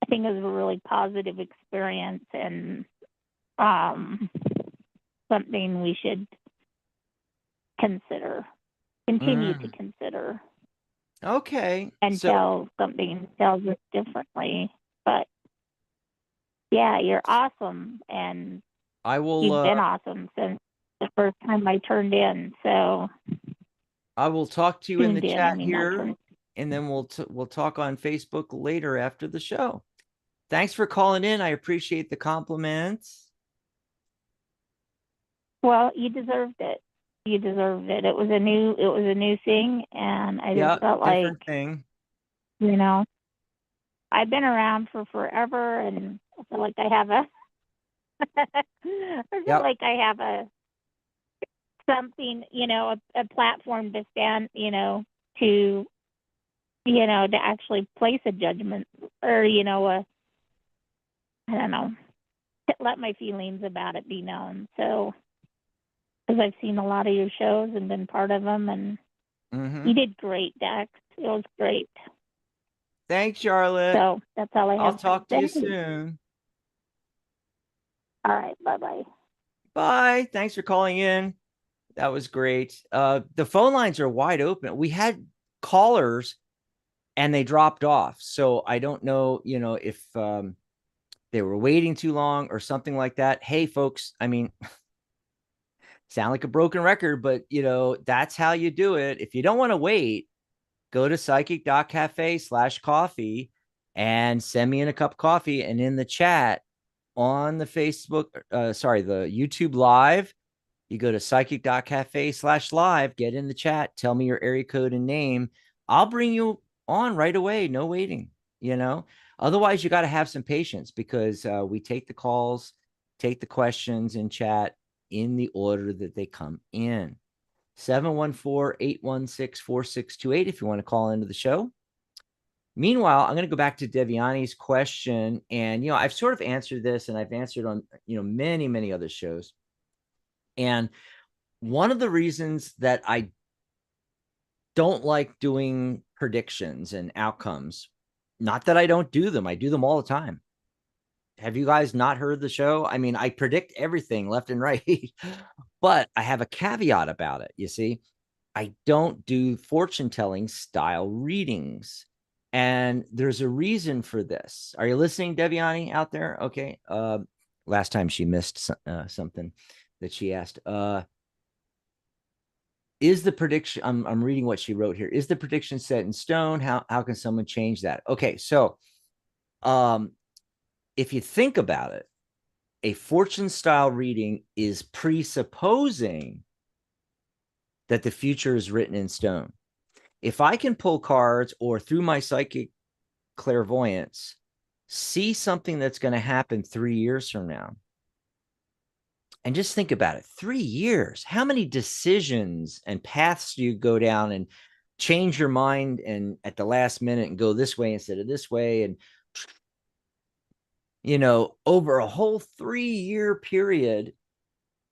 think it was a really positive experience, and something we should continue to consider Okay. until something tells us differently. But yeah, you're awesome, and I will. you've been awesome since the first time I turned in. So I will talk to you in the tuned in, chat I mean, not here, turned. and then we'll talk on Facebook later after the show. Thanks for calling in. I appreciate the compliments. Well, you deserved it. You deserved it. It was a new thing, and I just felt like, different thing. I've been around for forever, and I feel like I have like I have something, a platform to stand, to actually place a judgment, or, I don't know, let my feelings about it be known. So, because I've seen a lot of your shows and been part of them, and you did great, Dax. It was great. Thanks, Charlotte. So that's all I have. I'll talk to you soon. All right. Bye-bye. Bye. Thanks for calling in. That was great. The phone lines are wide open. We had callers and they dropped off. So I don't know, if they were waiting too long or something like that. Hey, folks, I mean, sound like a broken record, but that's how you do it. If you don't want to wait, go to psychic.cafe/coffee and send me in a cup of coffee. And in the chat on the Facebook, the YouTube live, you go to psychic.cafe/live, get in the chat, tell me your area code and name. I'll bring you on right away. No waiting, Otherwise, you got to have some patience, because we take the calls, take the questions in chat in the order that they come in. 714-816-4628 if you want to call into the show. Meanwhile, I'm going to go back to Deviani's question. And, I've sort of answered this, and I've answered on, many, many other shows. And one of the reasons that I don't like doing predictions and outcomes, not that I don't do them, I do them all the time. Have you guys not heard the show? I mean, I predict everything left and right, but I have a caveat about it. You see, I don't do fortune telling style readings. And there's a reason for this. Are you listening, Deviani, out there? Okay. Last time she missed something that she asked. Is the prediction, I'm reading what she wrote here. Is the prediction set in stone? How can someone change that? Okay. So, if you think about it, a fortune style reading is presupposing that the future is written in stone. If I can pull cards, or through my psychic clairvoyance, see something that's going to happen 3 years from now, and just think about it, 3 years, how many decisions and paths do you go down and change your mind and at the last minute and go this way instead of this way? And, over a whole 3-year period,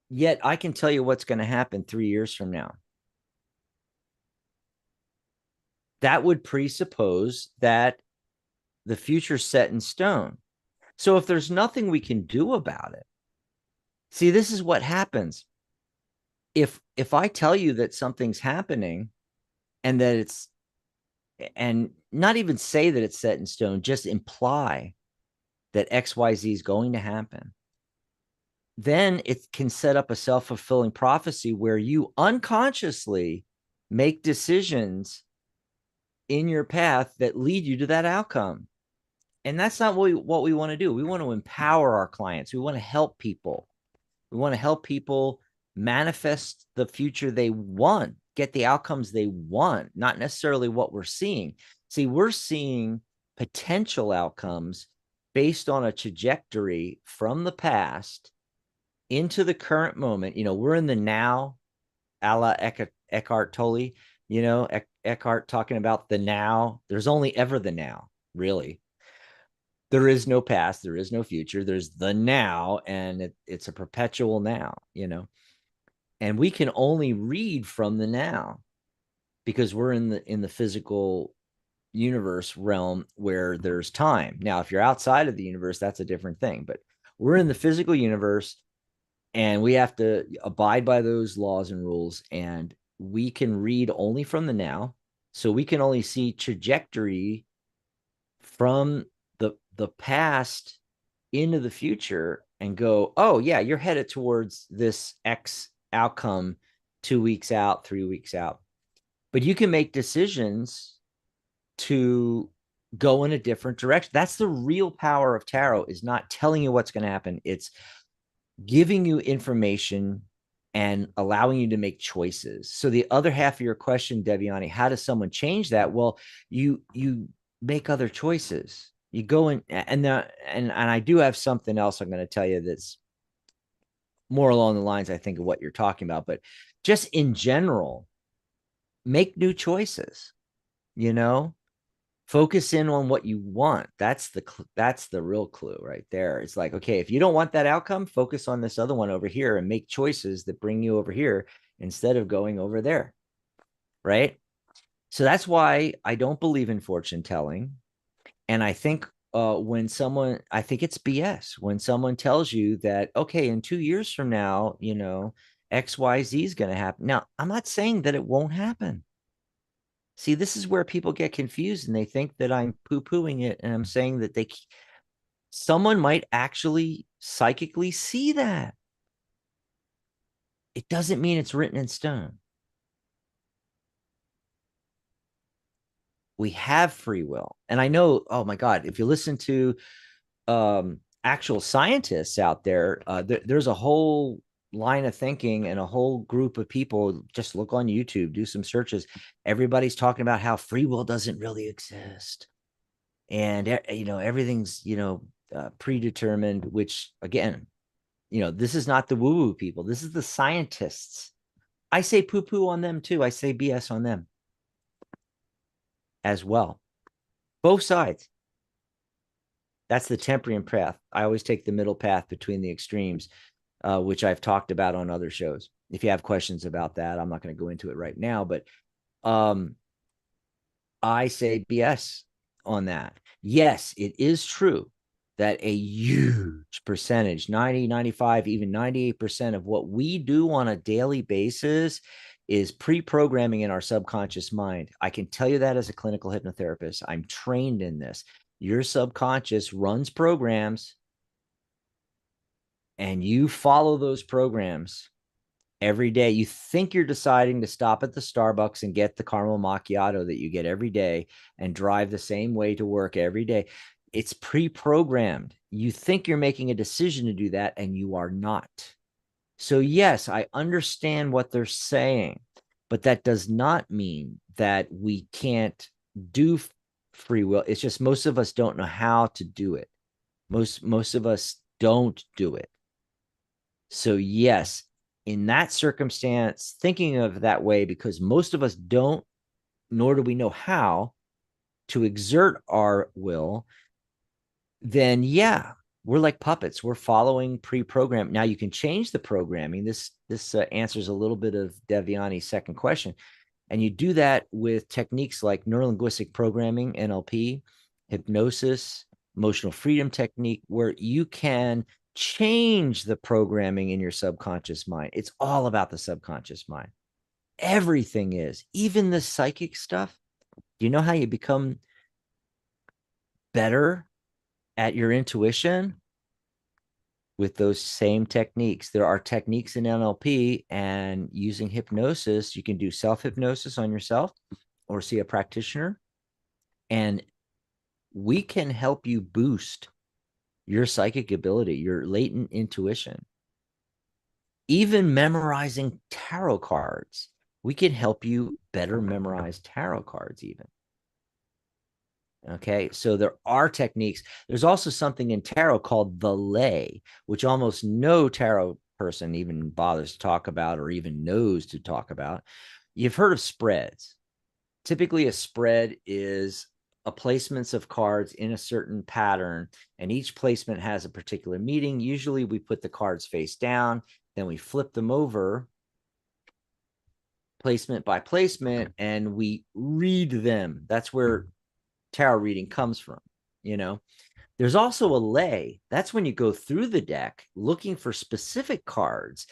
yet I can tell you what's going to happen 3 years from now. That would presuppose that the future's set in stone. So if there's nothing we can do about it, see, this is what happens. If I tell you that something's happening, and that and not even say that it's set in stone, just imply that XYZ is going to happen, then it can set up a self-fulfilling prophecy where you unconsciously make decisions in your path that lead you to that outcome. And that's not what we want to do. We want to empower our clients. We want to help people. We want to help people manifest the future they want, get the outcomes they want, not necessarily what we're seeing. See, we're seeing potential outcomes based on a trajectory from the past into the current moment. We're in the now, a la Eckhart Tolle, Eckhart talking about the now. There's only ever the now, really. There is no past, there is no future, there's the now, and it's a perpetual now, and we can only read from the now because we're in the physical universe realm where there's time. Now, if you're outside of the universe, that's a different thing, but we're in the physical universe and we have to abide by those laws and rules, and we can read only from the now. So we can only see trajectory from the past into the future and go, oh yeah, you're headed towards this X outcome 2 weeks out, 3 weeks out. But you can make decisions to go in a different direction. That's the real power of tarot, is not telling you what's going to happen. It's giving you information and allowing you to make choices. So the other half of your question, Deviani, how does someone change that? Well, you make other choices. You go in, and I do have something else I'm going to tell you that's more along the lines, I think, of what you're talking about. But just in general, make new choices. Focus in on what you want. That's the real clue right there. It's like, okay, if you don't want that outcome, focus on this other one over here and make choices that bring you over here instead of going over there. Right? So that's why I don't believe in fortune telling. And I think I think it's BS when someone tells you that, okay, in 2 years from now, XYZ is going to happen. Now, I'm not saying that it won't happen. See, this is where people get confused and they think that I'm poo-pooing it. And I'm saying that someone might actually psychically see that. It doesn't mean it's written in stone. We have free will. And I know, oh my God, if you listen to actual scientists out there, there's a whole line of thinking and a whole group of people. Just look on YouTube, do some searches. Everybody's talking about how free will doesn't really exist. And, everything's, predetermined, which again, this is not the woo-woo people. This is the scientists. I say poo-poo on them too. I say BS on them as well. Both sides. That's the Temprian path. I always take the middle path between the extremes, which I've talked about on other shows. If you have questions about that, I'm not going to go into it right now, but I say BS on that. Yes, it is true that a huge percentage, 90, 95, even 98% of what we do on a daily basis is pre-programming in our subconscious mind. I can tell you that as a clinical hypnotherapist. I'm trained in this. Your subconscious runs programs and you follow those programs every day. You think you're deciding to stop at the Starbucks and get the caramel macchiato that you get every day and drive the same way to work every day. It's pre-programmed. You think you're making a decision to do that, and you are not. So yes, I understand what they're saying, but that does not mean that we can't do free will. It's just most of us don't know how to do it. Most of us don't do it. So yes, in that circumstance, thinking of that way, because most of us don't, nor do we know how to exert our will, then yeah, we're like puppets. We're following pre-programmed. Now you can change the programming. This answers a little bit of Deviani's second question. And you do that with techniques like neurolinguistic programming, NLP, hypnosis, emotional freedom technique, where you can change the programming in your subconscious mind. It's all about the subconscious mind. Everything is, even the psychic stuff. Do you know how you become better at your intuition? With those same techniques. There are techniques in NLP, and using hypnosis, you can do self-hypnosis on yourself or see a practitioner. And we can help you boost your psychic ability, your latent intuition. Even memorizing tarot cards, we can help you better memorize tarot cards even. Okay, so there are techniques. There's also something in tarot called the lay, which almost no tarot person even bothers to talk about or even knows to talk about. You've heard of spreads. Typically, a spread is a placements of cards in a certain pattern, and each placement has a particular meaning. Usually, we put the cards face down, then we flip them over placement by placement, and we read them. That's where tarot reading comes from, you know. There's also a lay. That's when you go through the deck looking for specific cards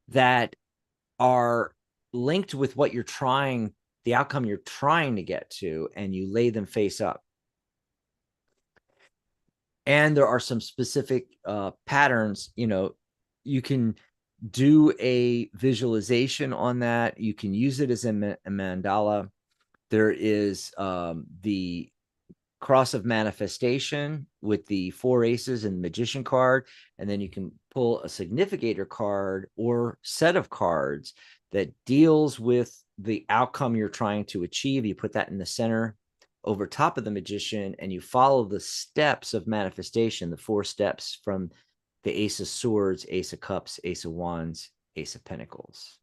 that are linked with what you're trying, the outcome you're trying to get to, and you lay them face up. And there are some specific patterns, you know, you can do a visualization on that. You can use it as a mandala. There is the cross of manifestation with the 4 aces and magician card, and then you can pull a significator card or set of cards that deals with the outcome you're trying to achieve. You put that in the center over top of the magician, and you follow the steps of manifestation, the 4 steps from the ace of swords, ace of cups, ace of wands, ace of pentacles.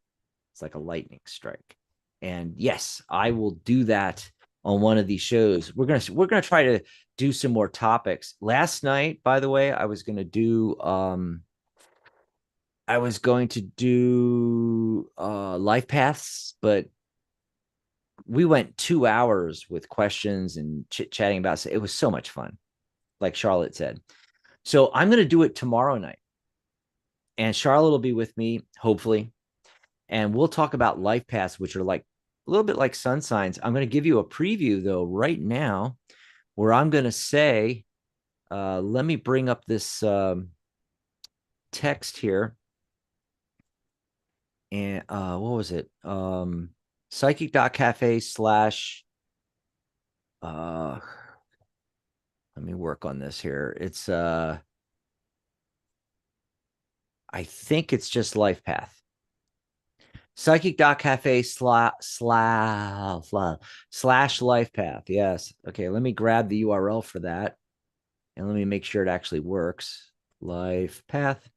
It's like a lightning strike. And yes, I will do that on one of these shows. We're gonna try to do some more topics. Last night, by the way, I was going to do life paths, but we went 2 hours with questions and chit-chatting about it. It was so much fun, like Charlotte said. So I'm going to do it tomorrow night, and Charlotte will be with me, hopefully, and we'll talk about life paths, which are like a little bit like sun signs. I'm going to give you a preview though right now, where I'm going to say, let me bring up this text here. And what was it? Psychic.cafe / let me work on this here. It's I think it's just life path. Psychic.cafe / life path. Yes. Okay, let me grab the URL for that, and let me make sure it actually works. Life path.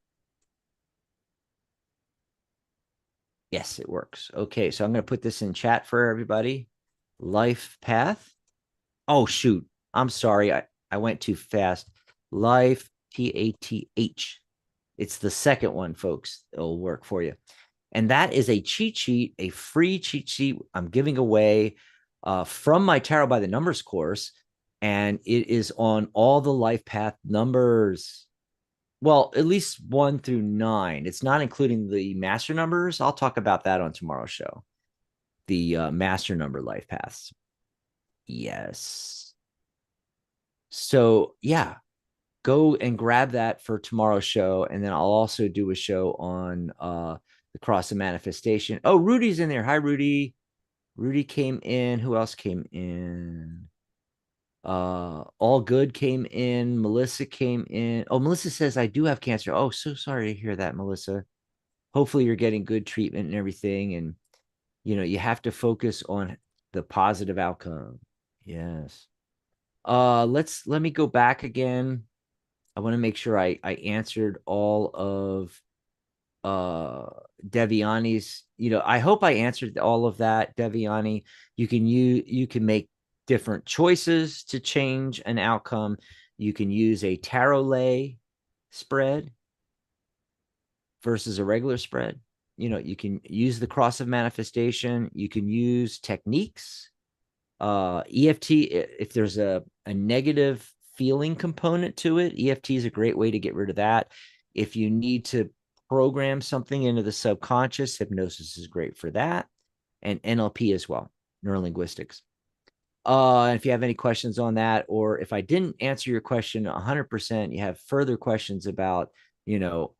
Yes, it works. Okay, so I'm going to put this in chat for everybody. Life path. Oh, shoot. I'm sorry. I went too fast. Life, PATH. It's the second one, folks. It'll work for you. And that is a cheat sheet, a free cheat sheet I'm giving away from my Tarot by the Numbers course. And it is on all the life path numbers. Well, at least 1 through 9. It's not including the master numbers. I'll talk about that on tomorrow's show. The master number life paths. Yes. So, yeah, go and grab that for tomorrow's show. And then I'll also do a show on the cross of manifestation. Oh, Rudy's in there. Hi, Rudy. Rudy came in. Who else came in? All Good came in. Melissa came in. Oh, Melissa says, I do have cancer. Oh, so sorry to hear that, Melissa. Hopefully you're getting good treatment and everything. And, you know, you have to focus on the positive outcome. Yes. Let me go back again. I want to make sure I answered all of Deviani's, you know, I hope I answered all of that, Deviani. You can make different choices to change an outcome. You can use a tarot lay spread versus a regular spread. You know, you can use the cross of manifestation. You can use techniques. EFT, if there's a negative feeling component to it, EFT is a great way to get rid of that. If you need to program something into the subconscious, hypnosis is great for that, and NLP as well, neurolinguistics. And if you have any questions on that, or if I didn't answer your question 100%, you have further questions about, you know,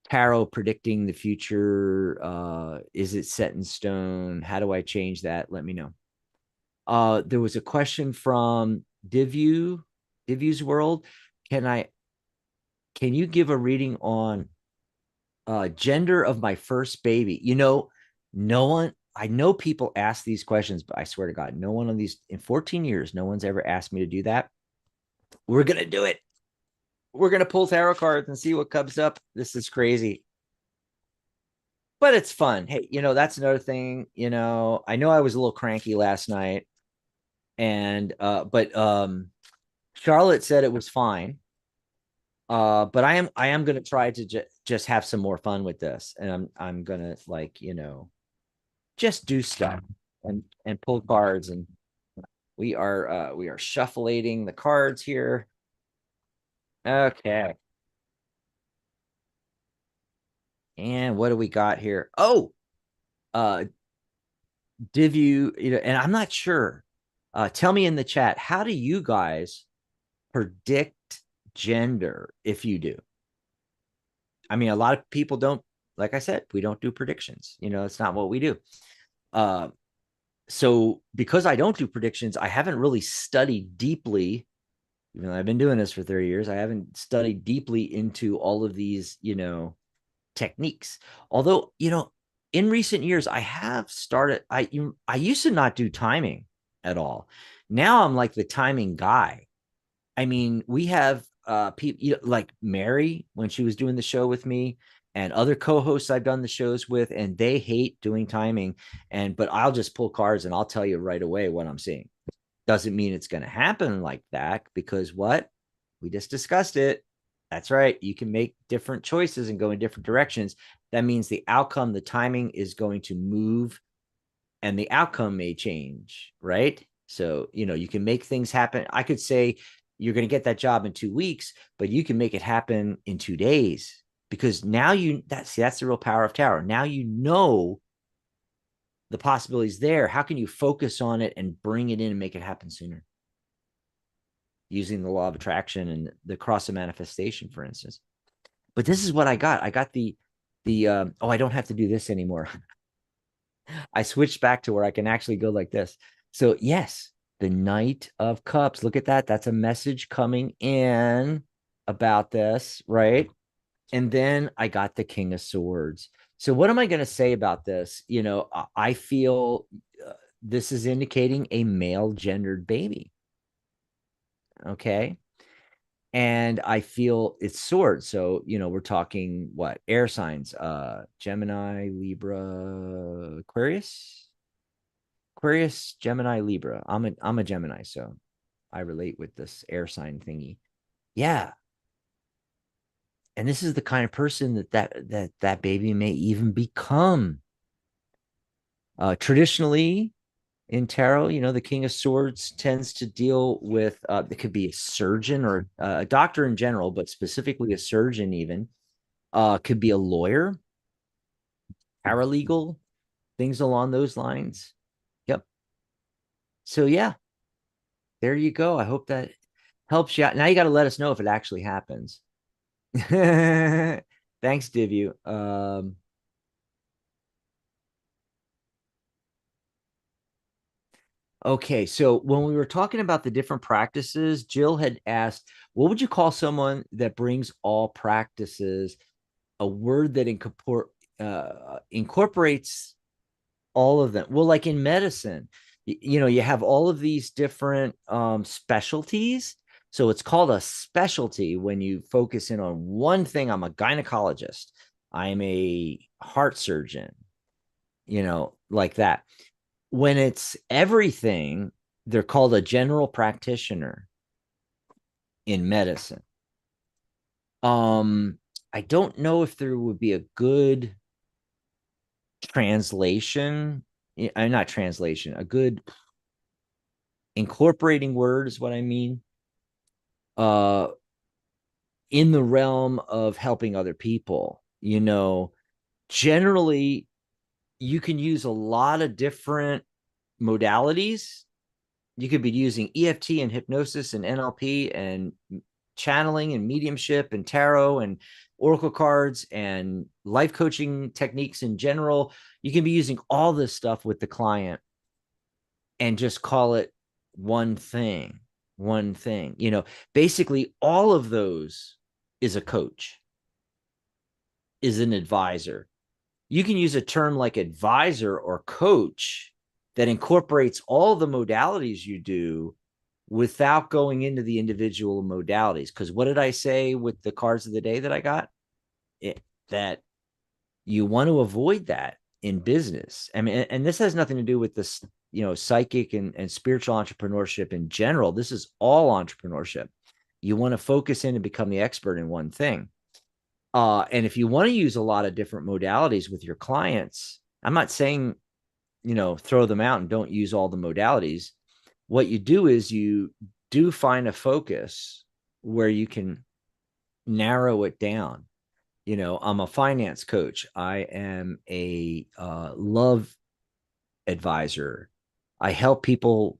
tarot predicting the future, is it set in stone? How do I change that? Let me know. There was a question from Divyu's World. Can you give a reading on gender of my first baby? No one, I know people ask these questions, but I swear to God, no one on these in 14 years, no one's ever asked me to do that. We're going to do it. We're going to pull tarot cards and see what comes up. This is crazy, but it's fun. Hey, that's another thing. I know I was a little cranky last night, and but Charlotte said it was fine. But I am going to try to just have some more fun with this, and I'm going to just do stuff and pull cards, and we are shuffling the cards here. Okay. And what do we got here? Oh, Divyu, and I'm not sure. Tell me in the chat, how do you guys predict gender if you do? I mean, a lot of people don't, like I said, we don't do predictions. It's not what we do. So because I don't do predictions, I haven't really studied deeply. Even though I've been doing this for 30 years, I haven't studied deeply into all of these, techniques. Although, in recent years, I have started, I used to not do timing at all. Now I'm like the timing guy. I mean, we have people like Mary when she was doing the show with me, and other co-hosts I've done the shows with, and they hate doing timing. But I'll just pull cards and I'll tell you right away what I'm seeing. Doesn't mean it's going to happen like that, because what? We just discussed it. That's right. You can make different choices and go in different directions. That means the outcome, the timing is going to move, and the outcome may change, right? So, you can make things happen. I could say you're going to get that job in 2 weeks, but you can make it happen in 2 days, because now that's the real power of tarot. Now the possibilities there. How can you focus on it and bring it in and make it happen sooner? Using the law of attraction and the cross of manifestation, for instance. But this is what I got. I got the I don't have to do this anymore. I switched back to where I can actually go like this. So yes, the Knight of Cups. Look at that. That's a message coming in about this, right? And then I got the King of Swords. So what am I going to say about this? I feel this is indicating a male gendered baby. Okay. And I feel it's swords. So, we're talking what? Air signs, Gemini, Libra, Aquarius, Gemini, Libra. I'm a Gemini, so I relate with this air sign thingy. Yeah. And this is the kind of person that baby may even become. Traditionally in tarot, the King of Swords tends to deal with, it could be a surgeon or a doctor in general, but specifically a surgeon even, could be a lawyer, paralegal, things along those lines. Yep. So yeah, there you go. I hope that helps you out. Now you got to let us know if it actually happens. Thanks, Divyu. Okay, so when we were talking about the different practices, Jill had asked, what would you call someone that brings all practices, a word that incorporates all of them? Well, like in medicine, you have all of these different specialties. So it's called a specialty when you focus in on one thing. I'm a gynecologist. I'm a heart surgeon, like that. When it's everything, they're called a general practitioner in medicine. I don't know if there would be a good translation. Not translation, a good incorporating word is what I mean. In the realm of helping other people, generally you can use a lot of different modalities. You could be using EFT and hypnosis and NLP and channeling and mediumship and tarot and oracle cards and life coaching techniques in general. You can be using all this stuff with the client. and just call it one thing. Basically all of those is a coach, is an advisor. You can use a term like advisor or coach that incorporates all the modalities you do without going into the individual modalities. Because what did I say with the cards of the day that I got? That you want to avoid that in business. I mean, and this has nothing to do with this, psychic and spiritual entrepreneurship in general. This is all entrepreneurship. You want to focus in and become the expert in one thing. And if you want to use a lot of different modalities with your clients, I'm not saying, throw them out and don't use all the modalities. What you do is you do find a focus where you can narrow it down. I'm a finance coach. I am a love advisor. I help people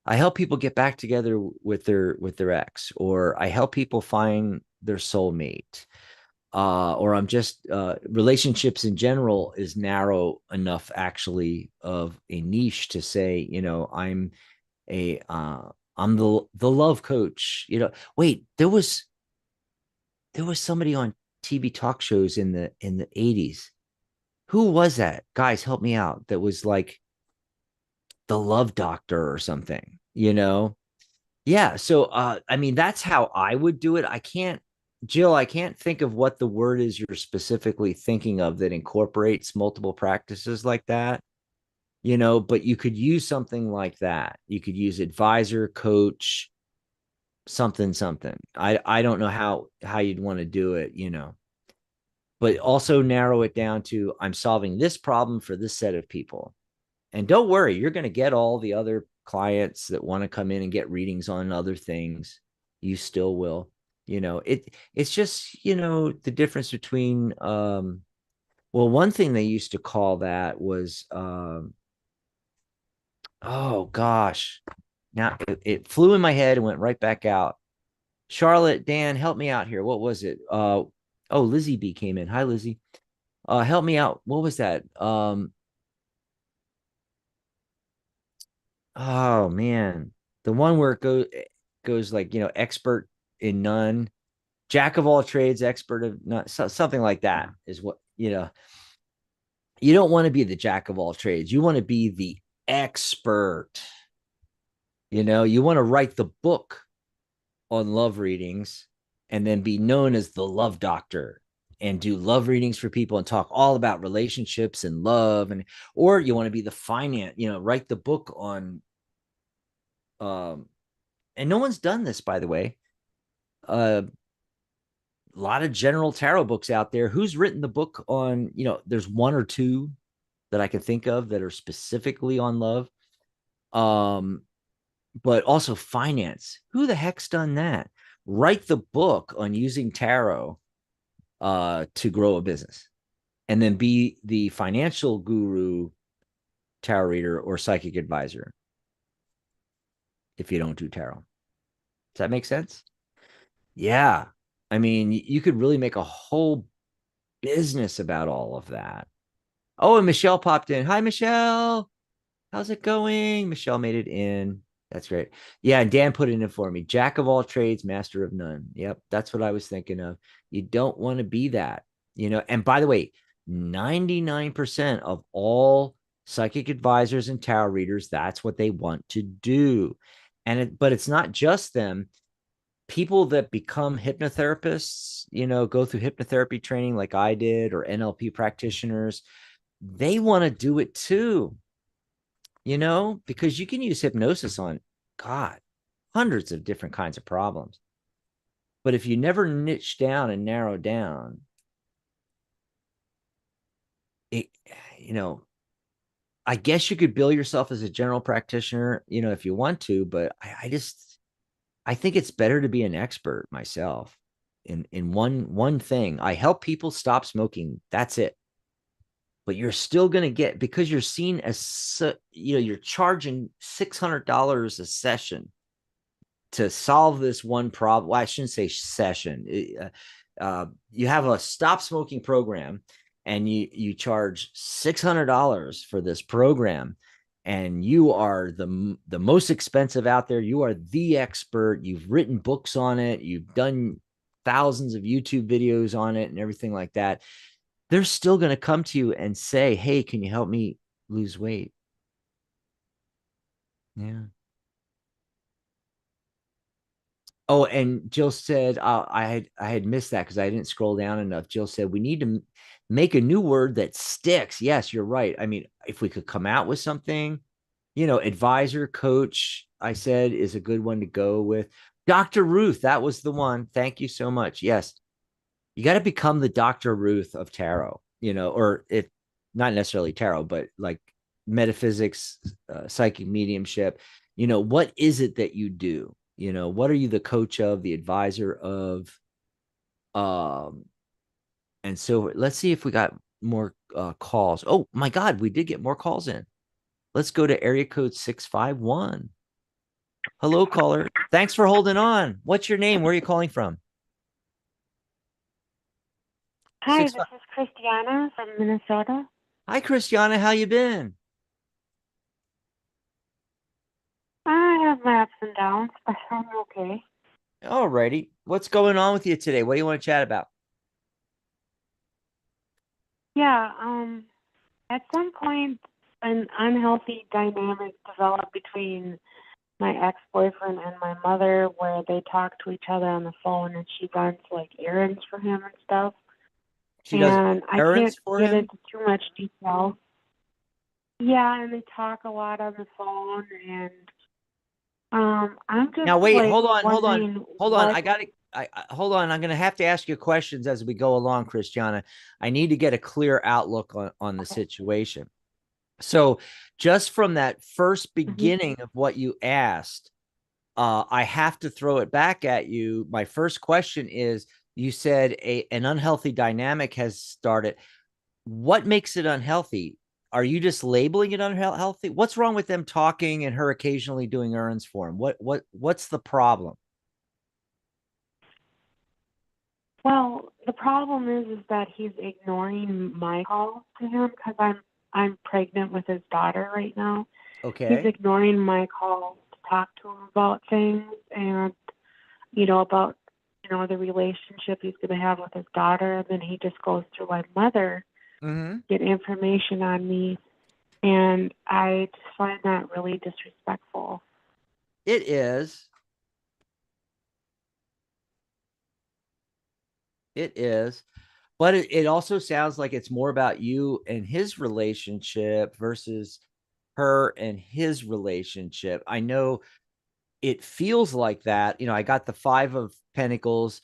I help people get back together with their ex, or I help people find their soulmate. Or I'm just relationships in general is narrow enough actually of a niche to say, I'm the love coach. Wait, there was somebody on TV talk shows in the 80s. Who was that? Guys, help me out. That was like the love doctor or something, Yeah. So I mean, that's how I would do it. Jill, I can't think of what the word is you're specifically thinking of that incorporates multiple practices like that, but you could use something like that. You could use advisor, coach, something. I don't know how you'd want to do it, but also narrow it down to I'm solving this problem for this set of people. And don't worry, you're going to get all the other clients that want to come in and get readings on other things. You still will. It's just, the difference between one thing they used to call that was oh gosh. Now it flew in my head and went right back out. Charlotte, Dan, help me out here. What was it? Oh, Lizzie B came in. Hi, Lizzie. Help me out. What was that? Oh man, the one where it goes like, expert in none, jack of all trades, expert of none, something like that is what, you don't want to be the jack of all trades. You want to be the expert. You want to write the book on love readings and then be known as the love doctor and do love readings for people and talk all about relationships and love. Or you want to be the finance, write the book on, and no one's done this, by the way. A lot of general tarot books out there. Who's written the book on, there's one or two that I can think of that are specifically on love. But also finance. Who the heck's done that? Write the book on using tarot to grow a business, and then be the financial guru, tarot reader, or psychic advisor if you don't do tarot. Does that make sense? Yeah. I mean, you could really make a whole business about all of that. Oh, and Michelle popped in. Hi, Michelle. How's it going? Michelle made it in. That's great. Yeah, and Dan put it in for me. Jack of all trades, master of none. Yep, that's what I was thinking of. You don't want to be that, And by the way, 99% of all psychic advisors and tarot readers, that's what they want to do. But it's not just them. People that become hypnotherapists, go through hypnotherapy training like I did, or NLP practitioners, they want to do it too. Because you can use hypnosis on, God, hundreds of different kinds of problems. But if you never niche down and narrow down, it, I guess you could bill yourself as a general practitioner, if you want to, but I think it's better to be an expert myself in one thing. I help people stop smoking. That's it. But you're still going to get, because you're seen as, you're charging $600 a session to solve this one problem. Well, I shouldn't say session. You have a stop smoking program, and you charge $600 for this program, and you are the most expensive out there. You are the expert. You've written books on it. You've done thousands of YouTube videos on it and everything like that. They're still going to come to you and say, hey, can you help me lose weight? Yeah. Oh, and Jill said, I had missed that because I didn't scroll down enough. Jill said we need to make a new word that sticks. Yes, you're right. I mean, if we could come out with something, advisor, coach, I said is a good one to go with. Dr. Ruth, that was the one. Thank you so much. Yes, you got to become the Dr. Ruth of tarot, or if not necessarily tarot, but like metaphysics, psychic mediumship. What is it that you do? What are you the coach of, the advisor of? Um, and so let's see if we got more calls. Oh my God, we did get more calls in. Let's go to area code 651. Hello, caller. Thanks for holding on. What's your name? Where are you calling from? Hi, this is Christiana from Minnesota. Hi, Christiana. How you been? I have my ups and downs, but I'm okay. All righty. What's going on with you today? What do you want to chat about? Yeah, at some point, an unhealthy dynamic developed between my ex-boyfriend and my mother where they talk to each other on the phone and she runs like errands for him and stuff. She does And I errands can't for get him? into too much detail. Yeah, and they talk a lot on the phone and I'm just Now, wait, like hold on. wondering Hold on. what. Hold on. I'm going to have to ask you questions as we go along, Christiana. I need to get a clear outlook on the situation. So just from that first beginning of what you asked, I have to throw it back at you. My first question is, you said an unhealthy dynamic has started. What makes it unhealthy? Are you just labeling it unhealthy? What's wrong with them talking and her occasionally doing errands for him? What's the problem? Well, the problem is that he's ignoring my call to him because I'm pregnant with his daughter right now. He's Okay. ignoring my call to talk to him about things and about the relationship he's going to have with his daughter, and then he just goes through my mother Mm-hmm. get information on me, and I just find that really disrespectful. It is. It is. But it also sounds like it's more about you and his relationship versus her and his relationship. I know it feels like that. I got the 5 of Pentacles,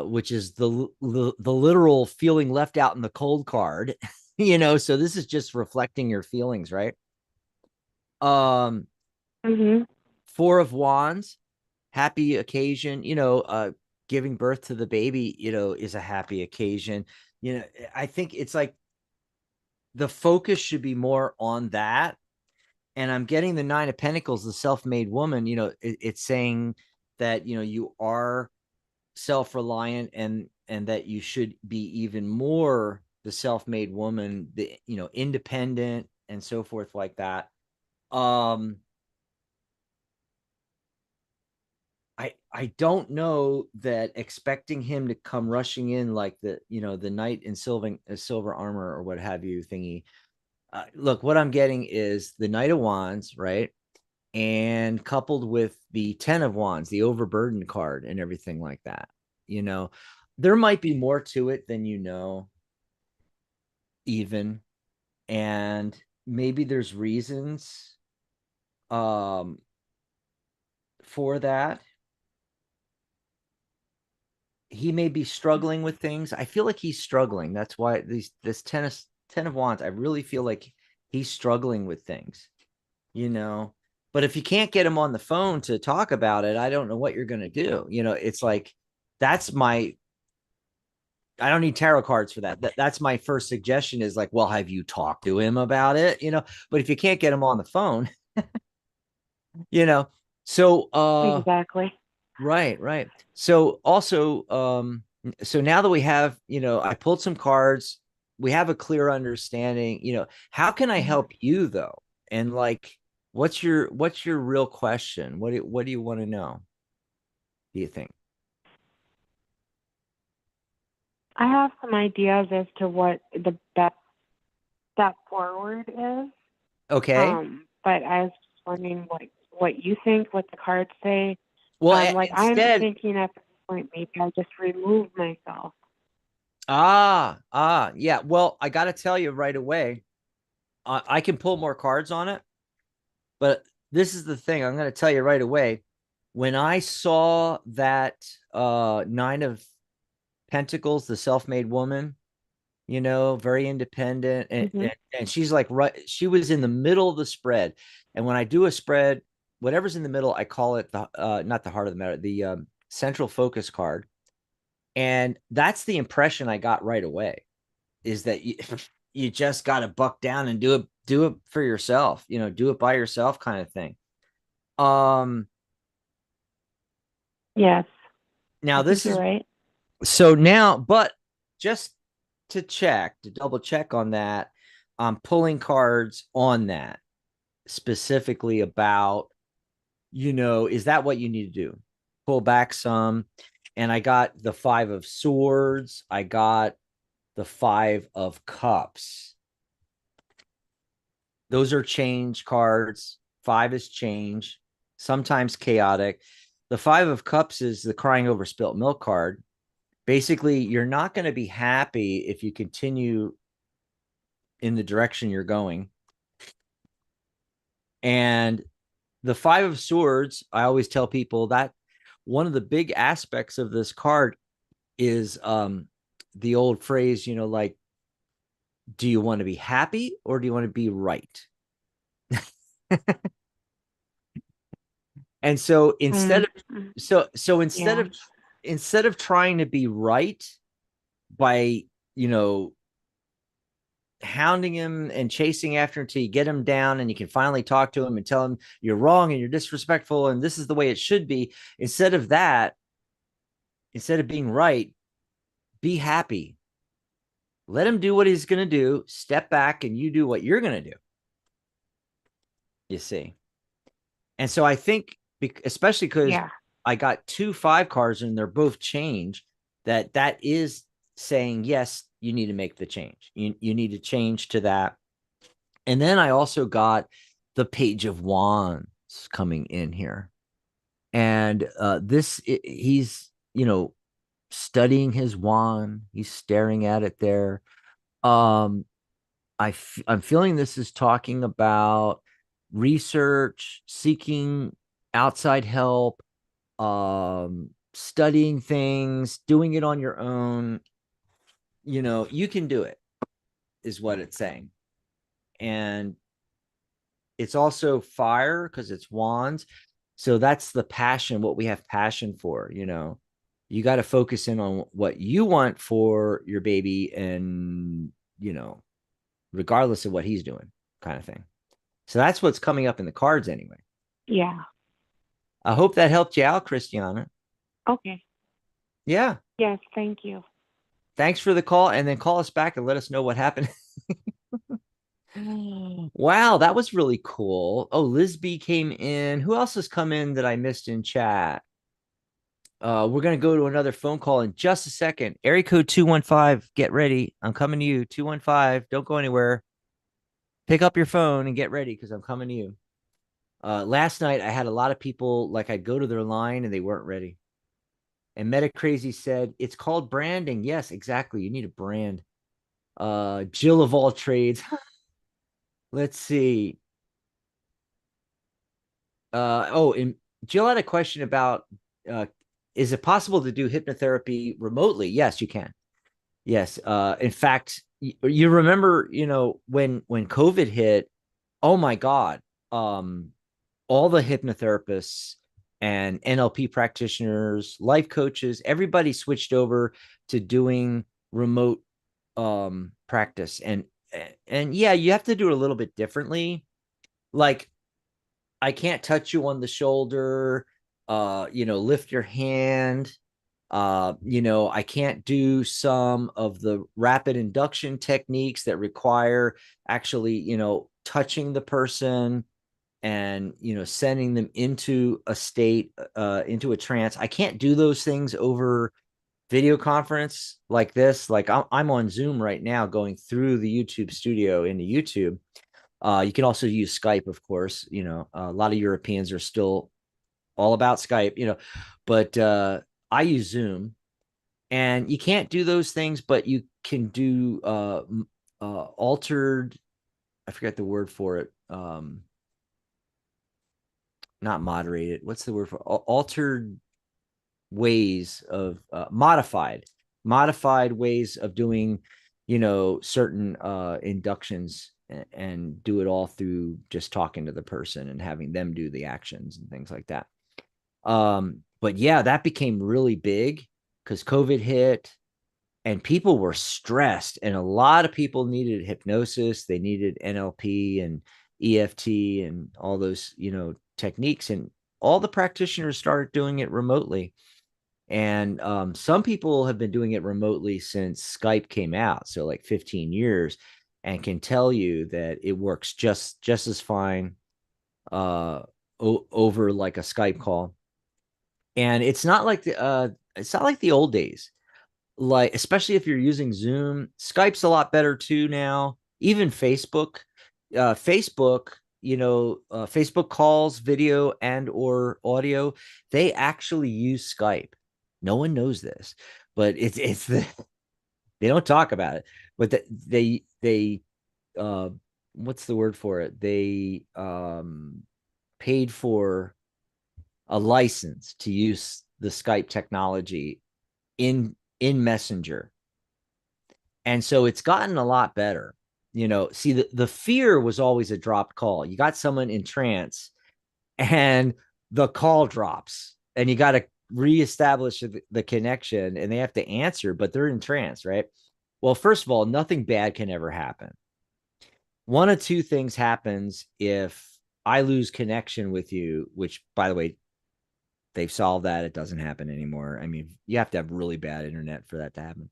which is the literal feeling left out in the cold card. So this is just reflecting your feelings, right? Um, Mm-hmm. 4 of Wands, happy occasion. Giving birth to the baby, is a happy occasion. I think it's like the focus should be more on that. And I'm getting the 9 of Pentacles, the self-made woman. It's saying that you are self-reliant, and that you should be even more the self-made woman, the independent and so forth like that. I don't know that expecting him to come rushing in like the knight in silver armor or what have you thingy. Look, what I'm getting is the Knight of Wands, right? And coupled with the 10 of Wands, the overburdened card and everything like that. There might be more to it than even. And maybe there's reasons for that. He may be struggling with things. I feel like he's struggling. That's why this 10 of Wands, I really feel like he's struggling with things, you know. But if you can't get him on the phone to talk about it, I don't know what you're going to do. It's like that's my I don't need tarot cards for that. That's my first suggestion is like, well, have you talked to him about it? But if you can't get him on the phone, you know. So Exactly. right. So also so now that we have, I pulled some cards, we have a clear understanding, how can I help you though? And like, what's your real question? What do you want to know? Do you think? I have some ideas as to what the best step forward is. Okay. But I was just wondering what you think, what the cards say. Well, I'm thinking at this point, maybe I just remove myself. Yeah. Well, I got to tell you right away, I can pull more cards on it, but this is the thing. I'm going to tell you right away. When I saw that Nine of Pentacles, the self-made woman, very independent, and she's like, she was in the middle of the spread. And when I do a spread, whatever's in the middle, I call it the not the heart of the matter, the central focus card. And that's the impression I got right away, is that you just got to buck down and do it for yourself, do it by yourself kind of thing. Yes. Now this is right. So now, but just to double check on that, I'm pulling cards on that specifically about, is that what you need to do? Pull back some. And I got the 5 of Swords. I got the 5 of Cups. Those are change cards. 5 is change, sometimes chaotic. The 5 of Cups is the crying over spilt milk card. Basically, you're not going to be happy if you continue in the direction you're going. And the 5 of Swords, I always tell people that one of the big aspects of this card is the old phrase, like, do you want to be happy or do you want to be right? And so instead of trying to be right by, hounding him and chasing after him until you get him down and you can finally talk to him and tell him you're wrong and you're disrespectful and this is the way it should be. Instead of being right, be happy. Let him do what he's going to do. Step back and you do what you're going to do. You see? And so I think, especially because I got 2 5 cards and they're both change, that is saying, yes, you need to make the change. You need to change to that. And then I also got the Page of Wands coming in here. And he's, studying his wand. He's staring at it there. I'm feeling this is talking about research, seeking outside help, studying things, doing it on your own. You can do it, is what it's saying. And it's also fire because it's wands. So that's the passion, what we have passion for. You got to focus in on what you want for your baby and, regardless of what he's doing, kind of thing. So that's what's coming up in the cards anyway. Yeah. I hope that helped you out, Christiana. Okay. Yeah. Yes, thank you. Thanks for the call, and then call us back and let us know what happened. Wow, that was really cool. Oh, Liz B came in. Who else has come in that I missed in chat? We're going to go to another phone call in just a second. Area code 215. Get ready. I'm coming to you. 215. Don't go anywhere. Pick up your phone and get ready because I'm coming to you. Last night, I had a lot of people, like, I'd go to their line and they weren't ready. And Meta Crazy said, it's called branding. Yes, exactly. You need a brand. Jill of all trades. Let's see. And Jill had a question about, is it possible to do hypnotherapy remotely? Yes, you can. Yes. In fact, you remember, when COVID hit, oh my God, all the hypnotherapists and NLP practitioners, life coaches, everybody switched over to doing remote practice. And yeah, you have to do it a little bit differently. Like, I can't touch you on the shoulder, lift your hand. I can't do some of the rapid induction techniques that require actually, touching the person and, sending them into a state, into a trance. I can't do those things over video conference like this. Like I'm on Zoom right now going through the YouTube studio into YouTube. You can also use Skype, of course. A lot of Europeans are still all about Skype, but I use Zoom, and you can't do those things, but you can do altered, I forget the word for it. Not moderated. What's the word for altered ways of modified ways of doing, certain inductions, and do it all through just talking to the person and having them do the actions and things like that. But yeah, that became really big because COVID hit and people were stressed, and a lot of people needed hypnosis. They needed NLP and EFT and all those, techniques, and all the practitioners started doing it remotely. And some people have been doing it remotely since Skype came out, so like 15 years, and can tell you that it works just as fine over like a Skype call. And it's not like the old days. Like, especially if you're using Zoom, Skype's a lot better too now. Even Facebook, Facebook calls, video and or audio, they actually use Skype. No one knows this, but it's they don't talk about it, but they what's the word for it? They paid for a license to use the Skype technology in Messenger. And so it's gotten a lot better. See, the fear was always a dropped call. You got someone in trance and the call drops, and you got to reestablish the connection, and they have to answer, but they're in trance, right? Well, first of all, nothing bad can ever happen. One of two things happens if I lose connection with you, which, by the way, they've solved that. It doesn't happen anymore. I mean, you have to have really bad internet for that to happen.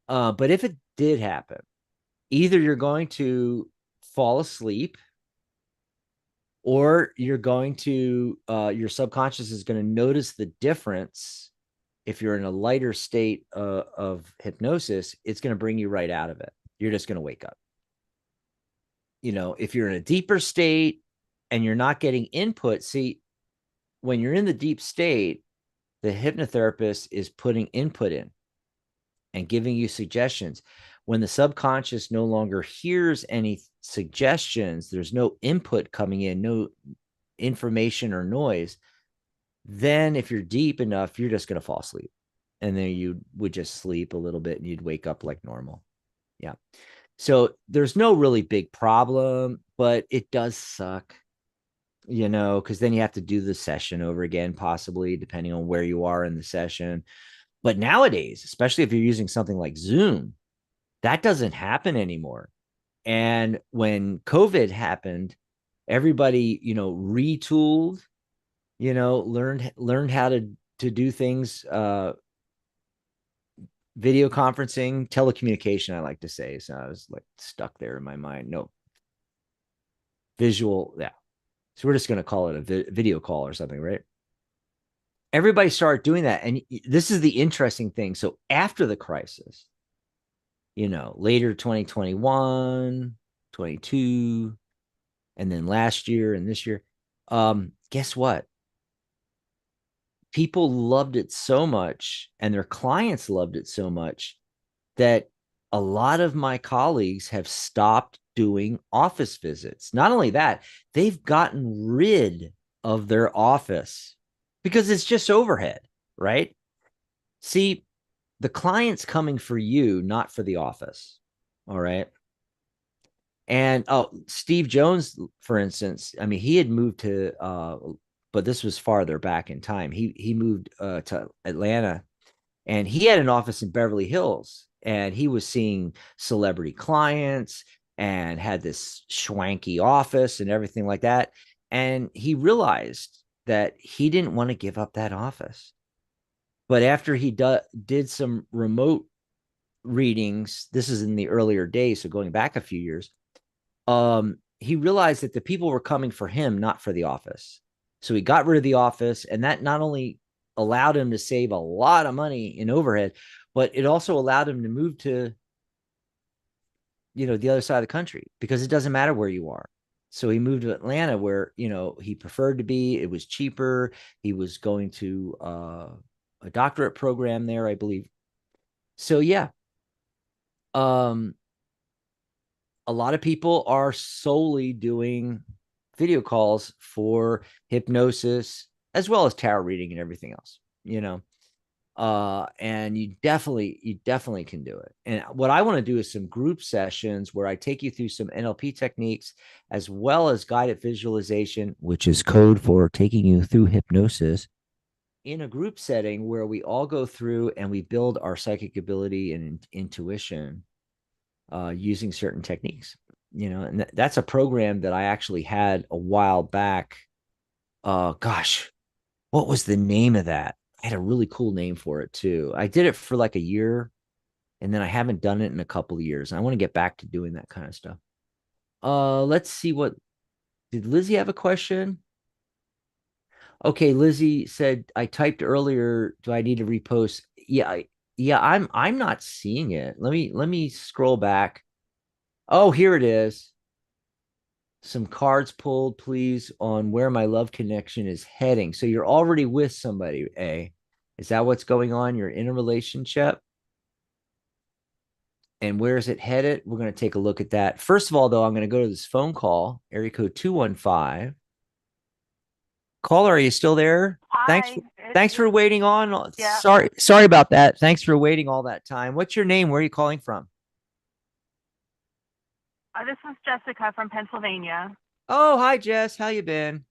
But if it did happen, either you're going to fall asleep, or you're going to, your subconscious is going to notice the difference. If you're in a lighter state of hypnosis, it's going to bring you right out of it. You're just going to wake up. If you're in a deeper state and you're not getting input, see, when you're in the deep state, the hypnotherapist is putting input in and giving you suggestions. When the subconscious no longer hears any suggestions, there's no input coming in, no information or noise, then if you're deep enough, you're just going to fall asleep. And then you would just sleep a little bit and you'd wake up like normal. Yeah. So there's no really big problem, but it does suck, because then you have to do the session over again, possibly, depending on where you are in the session. But nowadays, especially if you're using something like Zoom, that doesn't happen anymore. And when COVID happened, everybody, retooled, learned how to do things, video conferencing, telecommunication, I like to say. So I was like stuck there in my mind. No, visual. Yeah. So we're just going to call it a video call or something, right? Everybody started doing that. And this is the interesting thing. So after the crisis, later 2021, 22, and then last year and this year, guess what? People loved it so much, and their clients loved it so much, that a lot of my colleagues have stopped doing office visits. Not only that, they've gotten rid of their office because it's just overhead, right? See, the client's coming for you, not for the office. All right. And Steve Jones, for instance, I mean, he had moved to, but this was farther back in time. He moved to Atlanta, and he had an office in Beverly Hills, and he was seeing celebrity clients and had this schwanky office and everything like that. And he realized that he didn't want to give up that office. But after he did some remote readings, this is in the earlier days, so going back a few years, he realized that the people were coming for him, not for the office. So he got rid of the office, and that not only allowed him to save a lot of money in overhead, but it also allowed him to move to, the other side of the country, because it doesn't matter where you are. So he moved to Atlanta, where, he preferred to be. It was cheaper. He was going to a doctorate program there, I believe. So yeah, a lot of people are solely doing video calls for hypnosis, as well as tarot reading and everything else, and you definitely can do it. And what I want to do is some group sessions where I take you through some NLP techniques, as well as guided visualization, which is code for taking you through hypnosis, in a group setting where we all go through and we build our psychic ability and intuition using certain techniques, and that's a program that I actually had a while back. Gosh, what was the name of that? I had a really cool name for it too. I did it for like a year, and then I haven't done it in a couple of years. I want to get back to doing that kind of stuff. Let's see, did Lizzie have a question? Okay, Lizzie said, I typed earlier, do I need to repost? Yeah, I'm not seeing it. Let me scroll back. Oh, here it is. Some cards pulled, please, on where my love connection is heading. So you're already with somebody, A. Is that what's going on? You're in a relationship? And where is it headed? We're going to take a look at that. First of all, though, I'm going to go to this phone call, area code 215. Caller, are you still there? Hi. Thanks for waiting on. Yeah. Sorry about that. Thanks for waiting all that time. What's your name? Where are you calling from? This is Jessica from Pennsylvania. Oh, hi, Jess. How you been?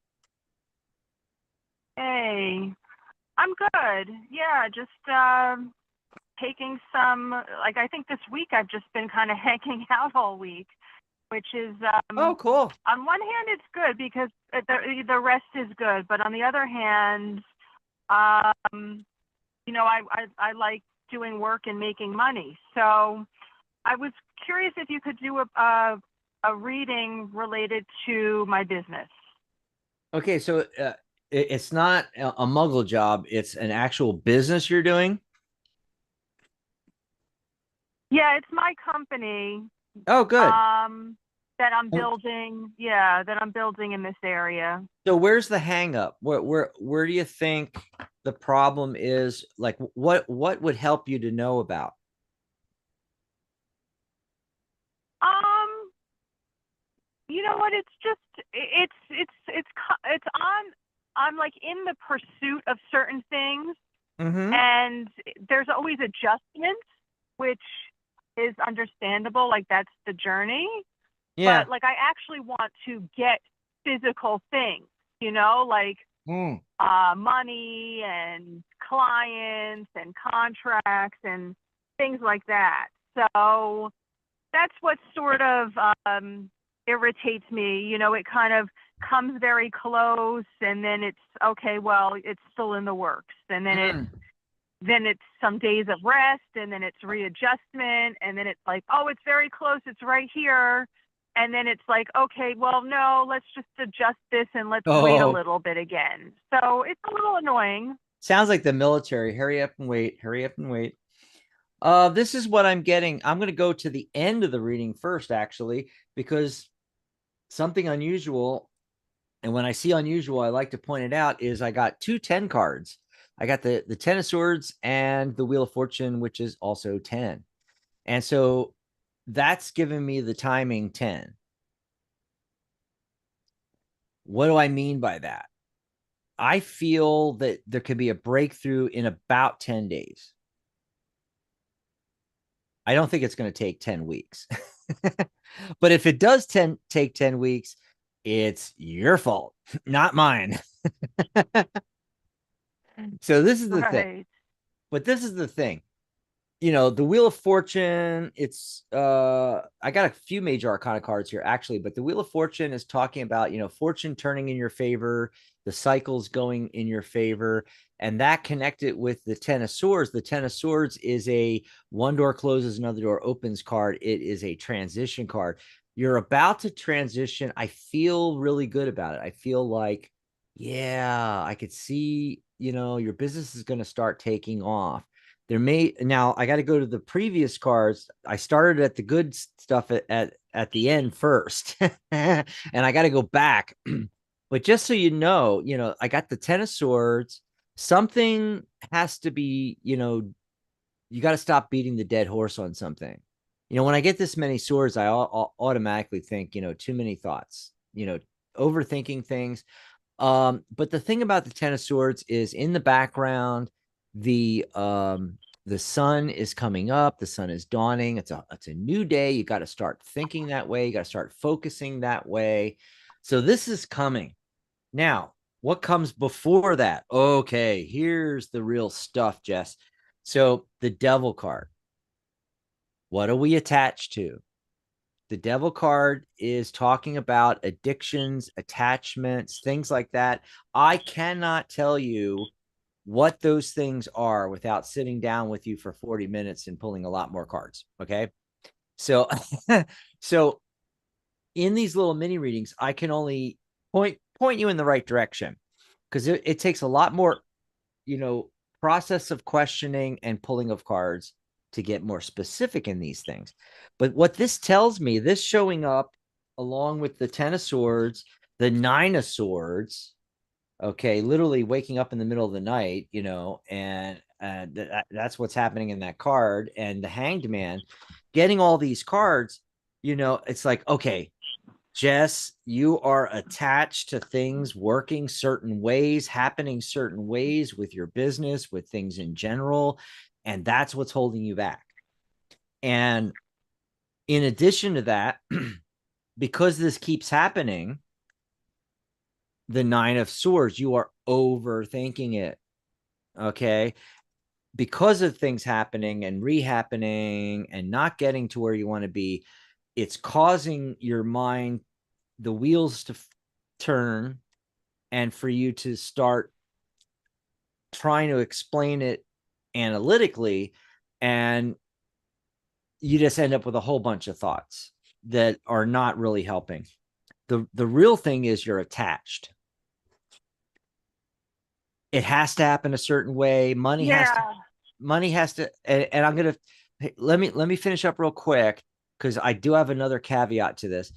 Hey, I'm good. Yeah, just taking some, I think this week I've just been kind of hanging out all week, which is, Oh, cool. on one hand, it's good because the rest is good. But on the other hand, I like doing work and making money. So I was curious if you could do a reading related to my business. Okay, so it's not a muggle job. It's an actual business you're doing? Yeah, it's my company. Oh, good. That I'm building. Yeah, that I'm building in this area. So where's the hang up? Where do you think the problem is? Like, what would help you to know about? You know what? It's just it's on. I'm like in the pursuit of certain things, and there's always adjustments, which is understandable. Like that's the journey. Yeah. But like I actually want to get physical things, like money and clients and contracts and things like that. So that's what sort of irritates me. It kind of comes very close, and then it's okay. Well, it's still in the works, and then then it's some days of rest, and then it's readjustment, and then it's like, oh, it's very close. It's right here. And then it's like, okay, well, no, let's just adjust this and let's wait a little bit again. So it's a little annoying. Sounds like the military. Hurry up and wait. Hurry up and wait. This is what I'm getting. I'm going to go to the end of the reading first, actually, because something unusual, and when I see unusual, I like to point it out, is I got 2 10 cards. I got the 10 of Swords and the Wheel of Fortune, which is also 10. And so that's giving me the timing 10. What do I mean by that? I feel that there could be a breakthrough in about 10 days. I don't think it's going to take 10 weeks. But if it does take 10 weeks, it's your fault, not mine. So this is the thing. But this is the thing. The Wheel of Fortune, it's I got a few major arcana cards here actually, but the Wheel of Fortune is talking about, fortune turning in your favor, the cycles going in your favor, And that connected with the 10 of swords. The 10 of swords is a one door closes, another door opens card. It is a transition card. You're about to transition. I feel really good about it. I feel like, yeah, I could see, your business is going to start taking off. Now I got to go to the previous cards. I started at the good stuff at the end first, and I got to go back. But just so you know, I got the 10 of swords. Something has to be, you got to stop beating the dead horse on something. When I get this many swords, I automatically think, too many thoughts, overthinking things. But the thing about the 10 of swords is in the background, the sun is coming up, the sun is dawning. It's a new day. You got to start thinking that way. You got to start focusing that way. So this is coming. Now, what comes before that? Okay, here's the real stuff, Jess. So the devil card. What are we attached to? The devil card is talking about addictions, attachments, things like that. I cannot tell you what those things are without sitting down with you for 40 minutes and pulling a lot more cards. Okay. So, so in these little mini readings, I can only point you in the right direction, because it takes a lot more, process of questioning and pulling of cards to get more specific in these things. But what this tells me, this showing up along with the 10 of swords, the 9 of swords, okay, literally waking up in the middle of the night, and that's what's happening in that card. And the Hanged Man, getting all these cards, it's like, okay, Jess, you are attached to things working certain ways, happening certain ways with your business, with things in general. And that's what's holding you back. And in addition to that, because this keeps happening, the 9 of swords, you are overthinking it. Okay. Because of things happening and rehappening and not getting to where you want to be, it's causing your mind, the wheels to turn, and for you to start trying to explain it analytically, and you just end up with a whole bunch of thoughts that are not really helping. The real thing is you're attached. It has to happen a certain way. Money has to, and I'm going to, let me finish up real quick, because I do have another caveat to this.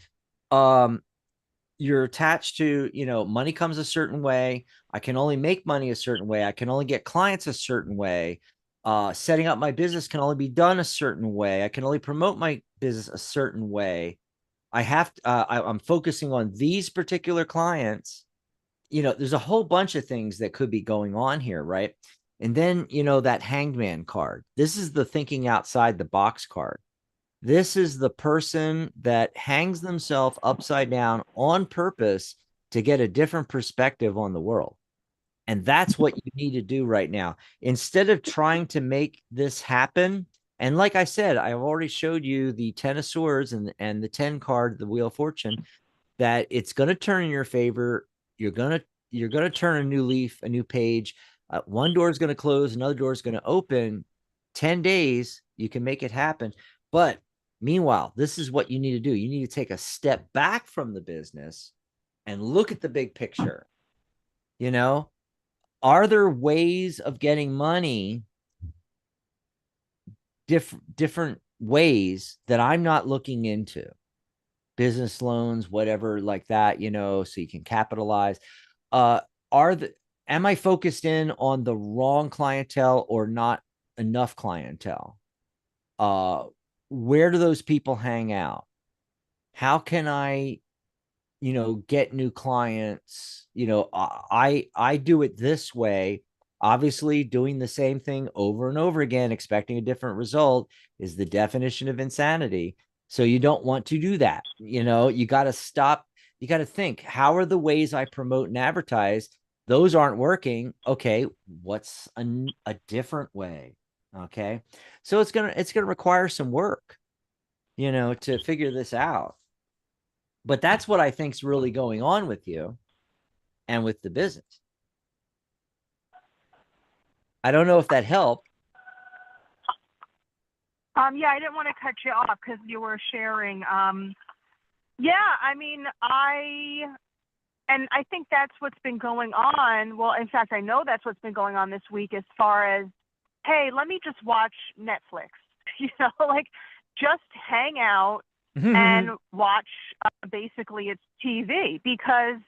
You're attached to, money comes a certain way. I can only make money a certain way. I can only get clients a certain way. Setting up my business can only be done a certain way. I can only promote my business a certain way. I'm focusing on these particular clients. There's a whole bunch of things that could be going on here, right? And then, that Hanged Man card. This is the thinking outside the box card. This is the person that hangs themselves upside down on purpose to get a different perspective on the world. And that's what you need to do right now. Instead of trying to make this happen, and like I said, I've already showed you the 10 of swords and the 10 card, the Wheel of Fortune, that it's going to turn in your favor. You're going to turn a new leaf, a new page. One door is going to close, another door is going to open. 10 days, you can make it happen. But meanwhile, this is what you need to do. You need to take a step back from the business and look at the big picture. Are there ways of getting money, different ways that I'm not looking into? Business loans, whatever like that, so you can capitalize. Am I focused in on the wrong clientele or not enough clientele? Where do those people hang out? How can I, get new clients? I do it this way. Obviously, doing the same thing over and over again, expecting a different result, is the definition of insanity. So you don't want to do that. You got to stop. You got to think, how are the ways I promote and advertise? Those aren't working. Okay, what's a different way? Okay. So it's going to require some work, to figure this out. But that's what I think is really going on with you and with the business. I don't know if that helped. Yeah, I didn't want to cut you off because you were sharing. Yeah, I mean, I think that's what's been going on. Well, in fact, I know that's what's been going on this week as far as, hey, let me just watch Netflix, like just hang out and watch basically it's TV because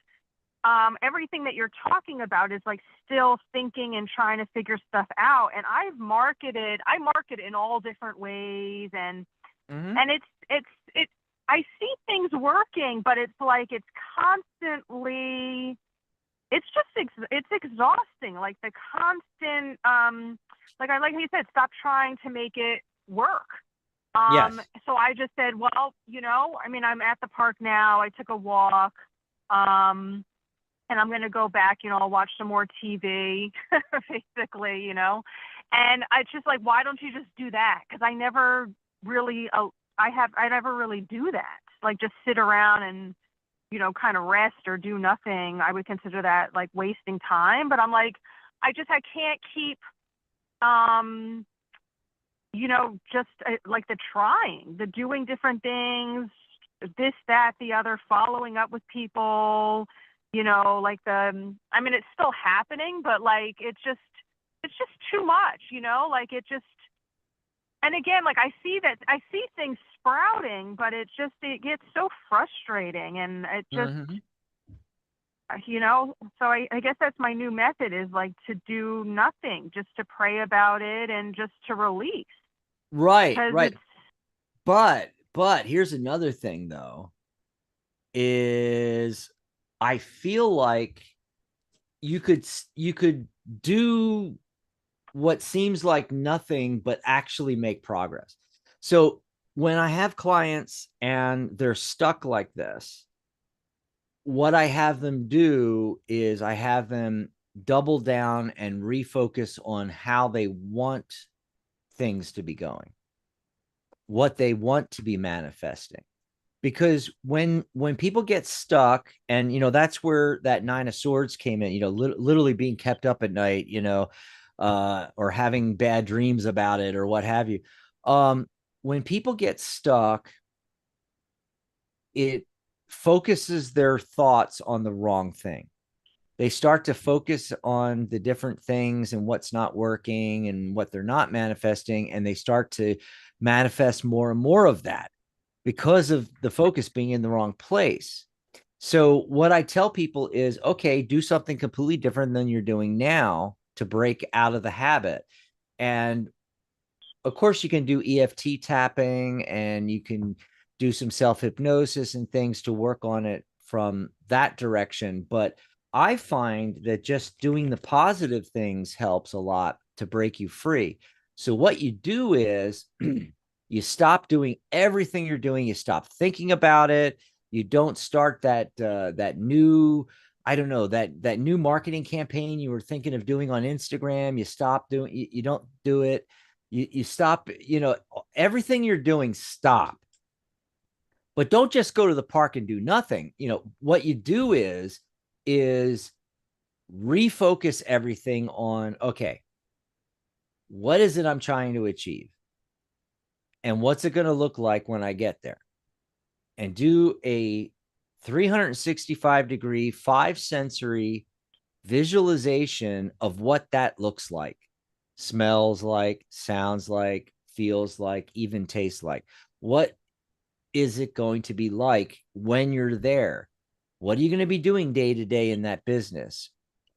everything that you're talking about is like still thinking and trying to figure stuff out. And I market in all different ways and I see things working, but it's like it's constantly it's exhausting. Like the constant like how you said, stop trying to make it work. Yes. So I just said, well, I mean, I'm at the park now. I took a walk. And I'm going to go back, I'll watch some more TV, basically, and I just like, why don't you just do that? Because I never really, I never really do that. Like just sit around and, kind of rest or do nothing. I would consider that like wasting time. But I'm like, I can't keep, just like the trying, the doing different things, this, that, the other, following up with people. Like I mean, it's still happening, but like, it's just too much, like it just, and again, like I see things sprouting, but it gets so frustrating and it just, so I guess that's my new method is like to do nothing, just to pray about it and just to release. Right. But here's another thing though, is I feel like you could do what seems like nothing, but actually make progress. So when I have clients and they're stuck like this, what I have them do is I have them double down and refocus on how they want things to be going, what they want to be manifesting. Because when people get stuck, and that's where that 9 of Swords came in, literally being kept up at night, or having bad dreams about it or what have you. When people get stuck, it focuses their thoughts on the wrong thing. They start to focus on the different things and what's not working and what they're not manifesting, and they start to manifest more and more of that, because of the focus being in the wrong place. So what I tell people is, okay, do something completely different than you're doing now to break out of the habit. And of course you can do EFT tapping and you can do some self-hypnosis and things to work on it from that direction. But I find that just doing the positive things helps a lot to break you free. So what you do is you stop doing everything you're doing. You stop thinking about it. You don't start that new, I don't know, that new marketing campaign you were thinking of doing on Instagram. You stop doing. You don't do it. You stop. Everything you're doing, stop. But don't just go to the park and do nothing. What you do is refocus everything on, okay, what is it I'm trying to achieve? And what's it going to look like when I get there? And do a 365-degree, 5-sensory visualization of what that looks like, smells like, sounds like, feels like, even tastes like. What is it going to be like when you're there? What are you going to be doing day to day in that business?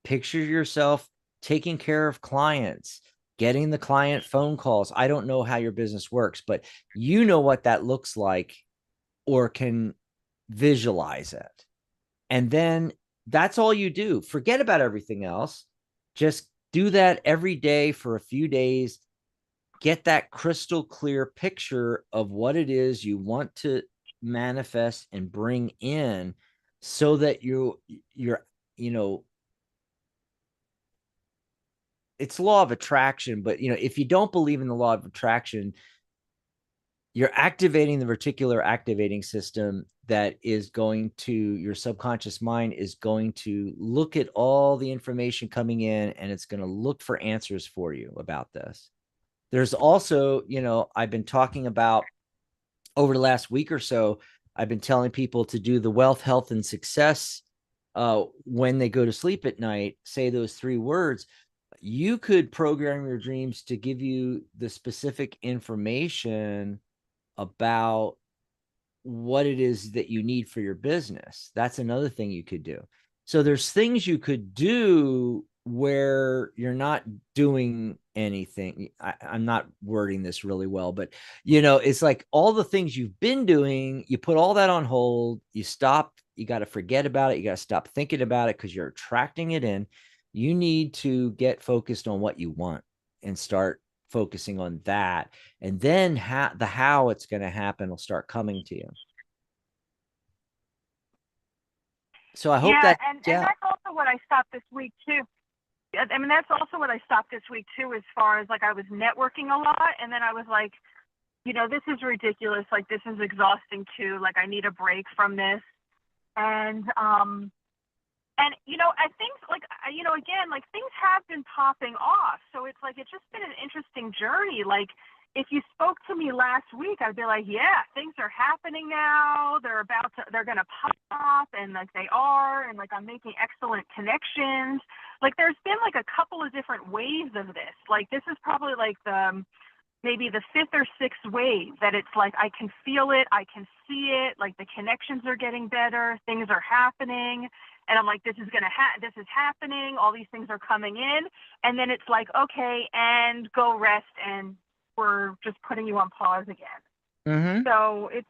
Picture yourself taking care of clients, getting the client phone calls. I don't know how your business works, but you know what that looks like or can visualize it. And then that's all you do. Forget about everything else. Just do that every day for a few days. Get that crystal clear picture of what it is you want to manifest and bring in, so that you're it's law of attraction, but if you don't believe in the law of attraction, you're activating the reticular activating system that is going to, your subconscious mind is going to look at all the information coming in, and it's going to look for answers for you about this. There's also, you know, I've been talking about over the last week or so, I've been telling people to do the wealth, health, and success when they go to sleep at night, say those 3 words. You could program your dreams to give you the specific information about what it is that you need for your business. That's another thing you could do. So there's things you could do where you're not doing anything. I'm not wording this really well, but you know, it's like all the things you've been doing, you put all that on hold, you stop, you got to forget about it. You got to stop thinking about it because you're attracting it in. You need to get focused on what you want and start focusing on that. And then how it's going to happen will start coming to you. So I hope that, and that's also what I stopped this week too. I mean, that's also what I stopped this week too, as far as like I was networking a lot. And then I was like, you know, this is ridiculous. Like, this is exhausting too. Like, I need a break from this. And you know, I think like, you know, again, like things have been popping off. So it's like, it's just been an interesting journey. Like, if you spoke to me last week, I'd be like, yeah, things are happening now. They're going to pop off, and like they are, and like I'm making excellent connections. Like, there's been like a couple of different waves of this. Like, this is probably like maybe the 5th or 6th wave that it's like, I can feel it. I can see it. Like, the connections are getting better. Things are happening. And I'm like, this is happening. All these things are coming in. And then it's like, okay, and go rest, and we're just putting you on pause again. Mm-hmm. So it's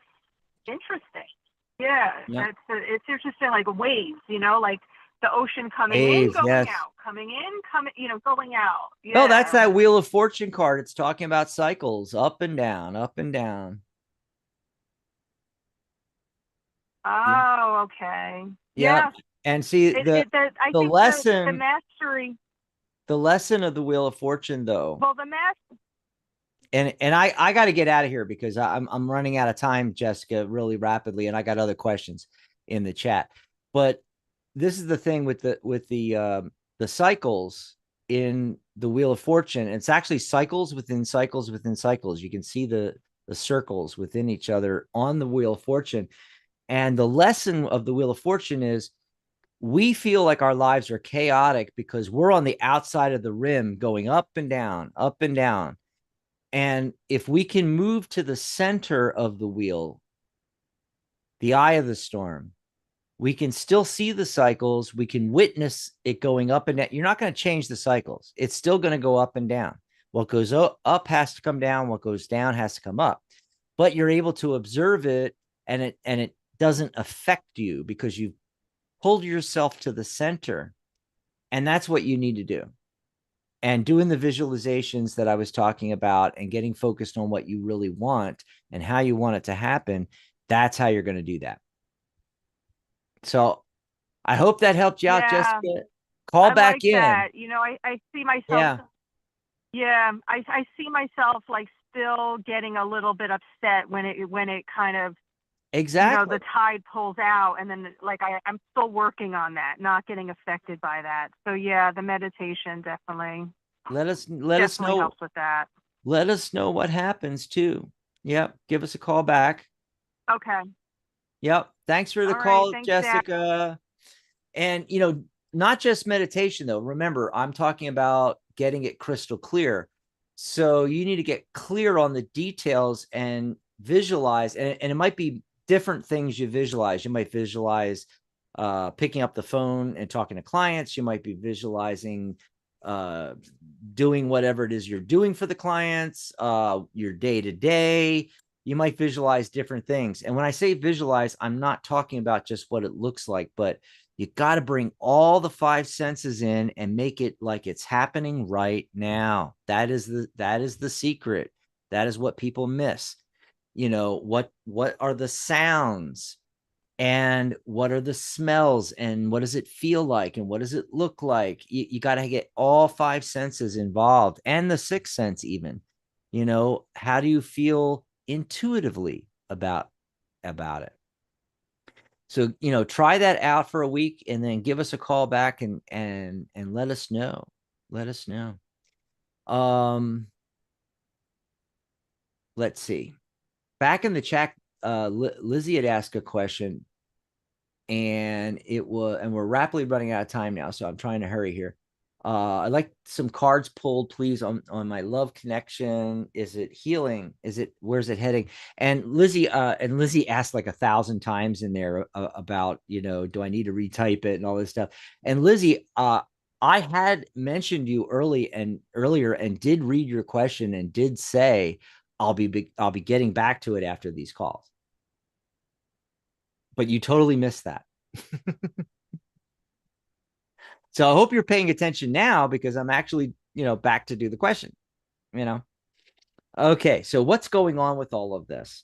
interesting. Yeah. It's interesting, like waves, you know, like the ocean coming in, going out, coming in, you know, going out. Yeah. Well, that's that Wheel of Fortune card. It's talking about cycles, up and down, up and down. Oh, okay. Yeah. And see, the lesson, the mastery. The lesson of the Wheel of Fortune, though. Well, the mastery. And I got to get out of here because I'm running out of time, Jessica, really rapidly, and I got other questions in the chat. But this is the thing with the cycles in the Wheel of Fortune. It's actually cycles within cycles within cycles. You can see the circles within each other on the Wheel of Fortune. And the lesson of the Wheel of Fortune is we feel like our lives are chaotic because we're on the outside of the rim going up and down, up and down. And if we can move to the center of the wheel, the eye of the storm, we can still see the cycles. We can witness it going up and down. You're not going to change the cycles. It's still going to go up and down. What goes up has to come down. What goes down has to come up. But you're able to observe it, and it doesn't affect you because you've pulled yourself to the center. And that's what you need to do. And doing the visualizations that I was talking about and getting focused on what you really want and how you want it to happen, that's how you're going to do that. So I hope that helped you out, Jessica. Call back in. That. You know, I see myself. Yeah, I see myself like still getting a little bit upset when it kind of, exactly, you know, the tide pulls out, and then like I'm still working on that, not getting affected by that. So yeah, the meditation definitely. Let us know, helps with that. Let us know what happens too. Yep, give us a call back. Okay. Yep. Thanks for the call, thanks, Jessica. And you know, not just meditation though. Remember, I'm talking about getting it crystal clear. So you need to get clear on the details and visualize, and it might be different things you visualize. You might visualize picking up the phone and talking to clients. You might be visualizing doing whatever it is you're doing for the clients, your day-to-day. You might visualize different things. And when I say visualize, I'm not talking about just what it looks like, but you got to bring all the 5 senses in and make it like it's happening right now. That is the secret. That is what people miss. You know, what are the sounds, and what are the smells, and what does it feel like, and what does it look like? You got to get all 5 senses involved, and the 6th sense even. You know, how do you feel intuitively about it? So, try that out for a week and then give us a call back and let us know. Let us know. Let's see. Back in the chat, Lizzie had asked a question, and we're rapidly running out of time now, so I'm trying to hurry here. I'd like some cards pulled, please, on my love connection. Is it healing? Where's it heading? And Lizzie asked like 1,000 times in there about, do I need to retype it and all this stuff. And Lizzie, I had mentioned you earlier and did read your question and did say I'll be getting back to it after these calls. But you totally missed that. So I hope you're paying attention now, because I'm actually, back to do the question, Okay, so what's going on with all of this?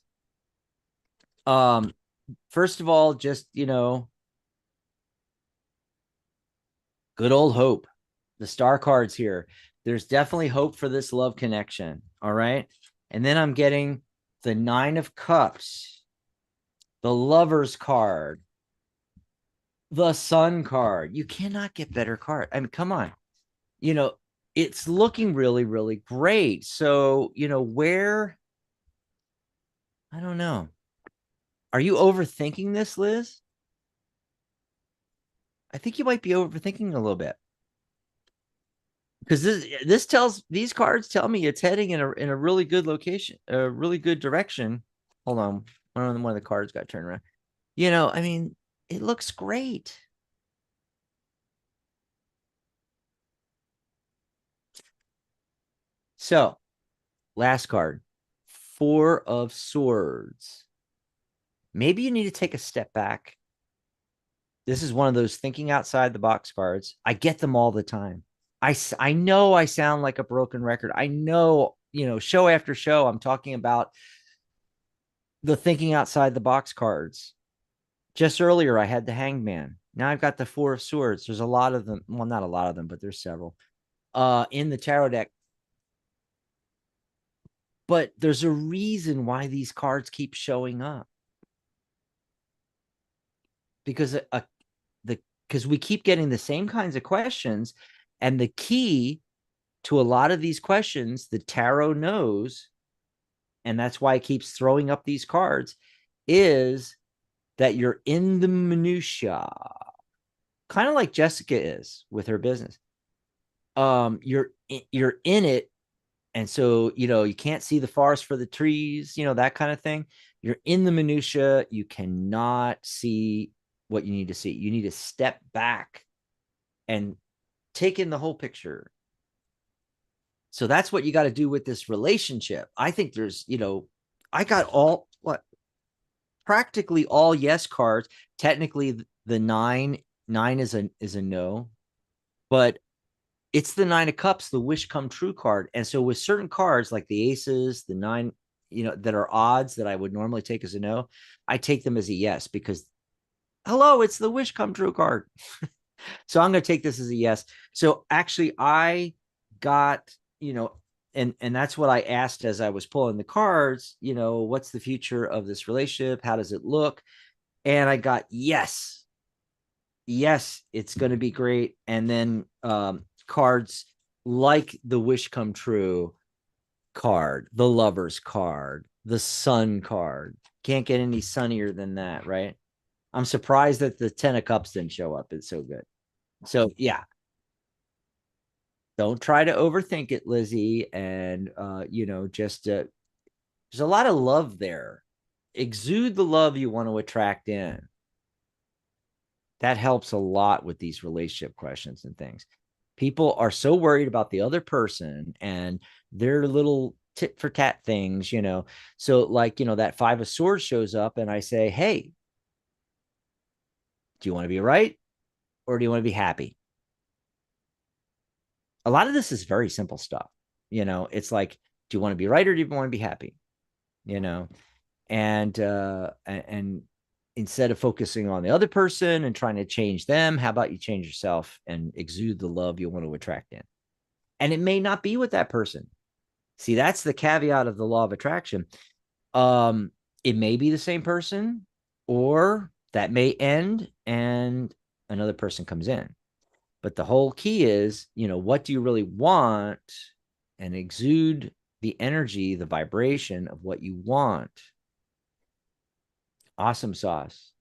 First of all, just, good old hope. The star cards here. There's definitely hope for this love connection. All right. And then I'm getting the 9 of Cups, the Lover's card, the Sun card. You cannot get better card. I mean, come on. It's looking really, really great. So, where, I don't know. Are you overthinking this, Liz? I think you might be overthinking a little bit. Because these cards tell me it's heading in a really good location, a really good direction. Hold on. One of the cards got turned around. I mean, it looks great. So, last card, 4 of Swords. Maybe you need to take a step back. This is one of those thinking outside the box cards. I get them all the time. I know I sound like a broken record. I know, show after show, I'm talking about the thinking outside the box cards. Just earlier, I had the Hangman. Now I've got the 4 of Swords. There's a lot of them. Well, not a lot of them, but there's several in the tarot deck. But there's a reason why these cards keep showing up. Because we keep getting the same kinds of questions, and the key to a lot of these questions, the tarot knows, and that's why it keeps throwing up these cards, is that you're in the minutia, kind of like Jessica is with her business. You're in it, and so you can't see the forest for the trees, that kind of thing. You're in the minutia. You cannot see what you need to see. You need to step back and take in the whole picture. So that's what you got to do with this relationship. I think there's, I got practically all yes cards. Technically the 9 is a no, but it's the 9 of Cups, the wish come true card. And so with certain cards like the aces, the 9, that are odds that I would normally take as a no, I take them as a yes, because hello, it's the wish come true card. So I'm going to take this as a yes. So actually I got, and that's what I asked as I was pulling the cards, what's the future of this relationship? How does it look? And I got yes, it's going to be great. And then cards like the wish come true card, the Lover's card, the Sun card. Can't get any sunnier than that, right? I'm surprised that the 10 of Cups didn't show up. It's so good. So yeah, don't try to overthink it, Lizzie. And just there's a lot of love there. Exude the love you want to attract in. That helps a lot with these relationship questions and things. People are so worried about the other person and their little tit for tat things, So like, that 5 of Swords shows up and I say, hey, do you want to be right or do you want to be happy? A lot of this is very simple stuff. It's like, do you want to be right or do you want to be happy? And instead of focusing on the other person and trying to change them, how about you change yourself and exude the love you want to attract in? And it may not be with that person. See, that's the caveat of the law of attraction. It may be the same person, or That may end and another person comes in. But the whole key is, what do you really want, and exude the energy, the vibration of what you want. Awesome sauce.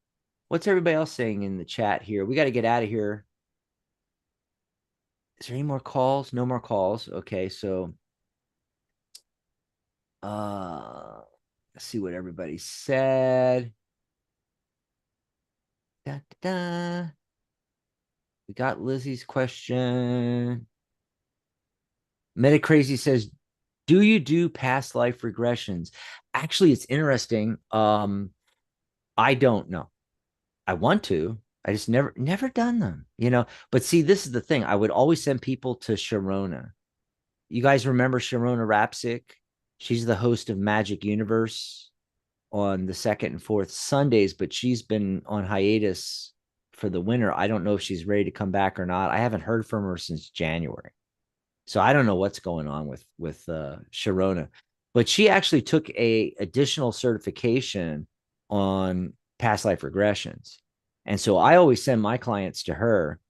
What's everybody else saying in the chat here? We got to get out of here. Is there any more calls? No more calls. Okay, so let's see what everybody said. Da, da, da. We got Lizzie's question. Metacrazy says, do you do past life regressions? Actually, it's interesting. I don't know. I want to. I just never done them, But see, this is the thing. I would always send people to Sharona. You guys remember Sharona Rapsic? She's the host of Magic Universe on the second and fourth Sundays, but she's been on hiatus for the winter. I don't know if she's ready to come back or not. I haven't heard from her since January. So I don't know what's going on with Sharona, but she actually took a additional certification on past life regressions. And so I always send my clients to her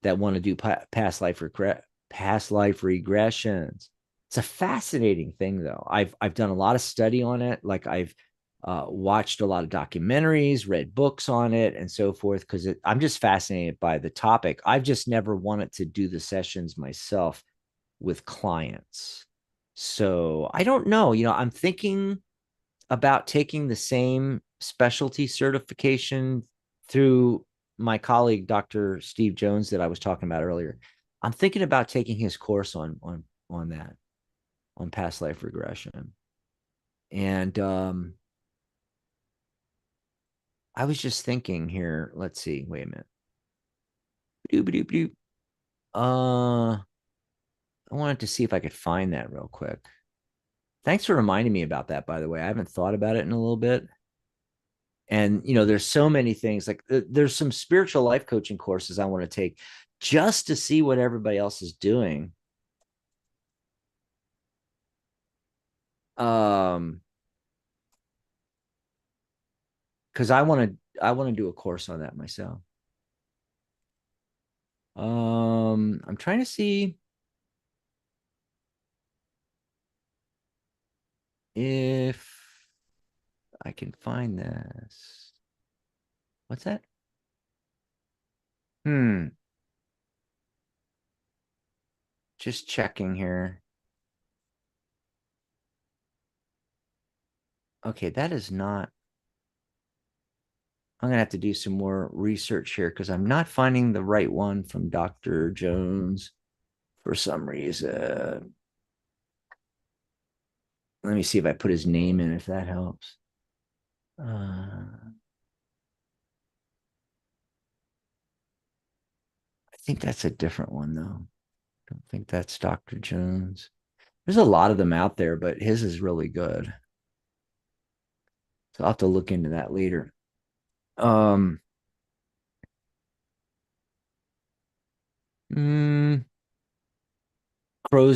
that want to do past life regressions. It's a fascinating thing, though. I've done a lot of study on it. Like I've watched a lot of documentaries, read books on it, and so forth, because I'm just fascinated by the topic. I've just never wanted to do the sessions myself with clients. So I don't know. I'm thinking about taking the same specialty certification through my colleague, Dr. Steve Jones, that I was talking about earlier. I'm thinking about taking his course on that, on past life regression. And I was just thinking here. Let's see. Wait a minute. I wanted to see if I could find that real quick. Thanks for reminding me about that, by the way. I haven't thought about it in a little bit. And, there's so many things. Like there's some spiritual life coaching courses I want to take just to see what everybody else is doing. Because I want to do a course on that myself. I'm trying to see if I can find this. What's that? Just checking here. Okay, that is not. I'm going to have to do some more research here because I'm not finding the right one from Dr. Jones for some reason. Let me see if I put his name in, if that helps. I think that's a different one, though. I don't think that's Dr. Jones. There's a lot of them out there, but his is really good. So I'll have to look into that later. Crow's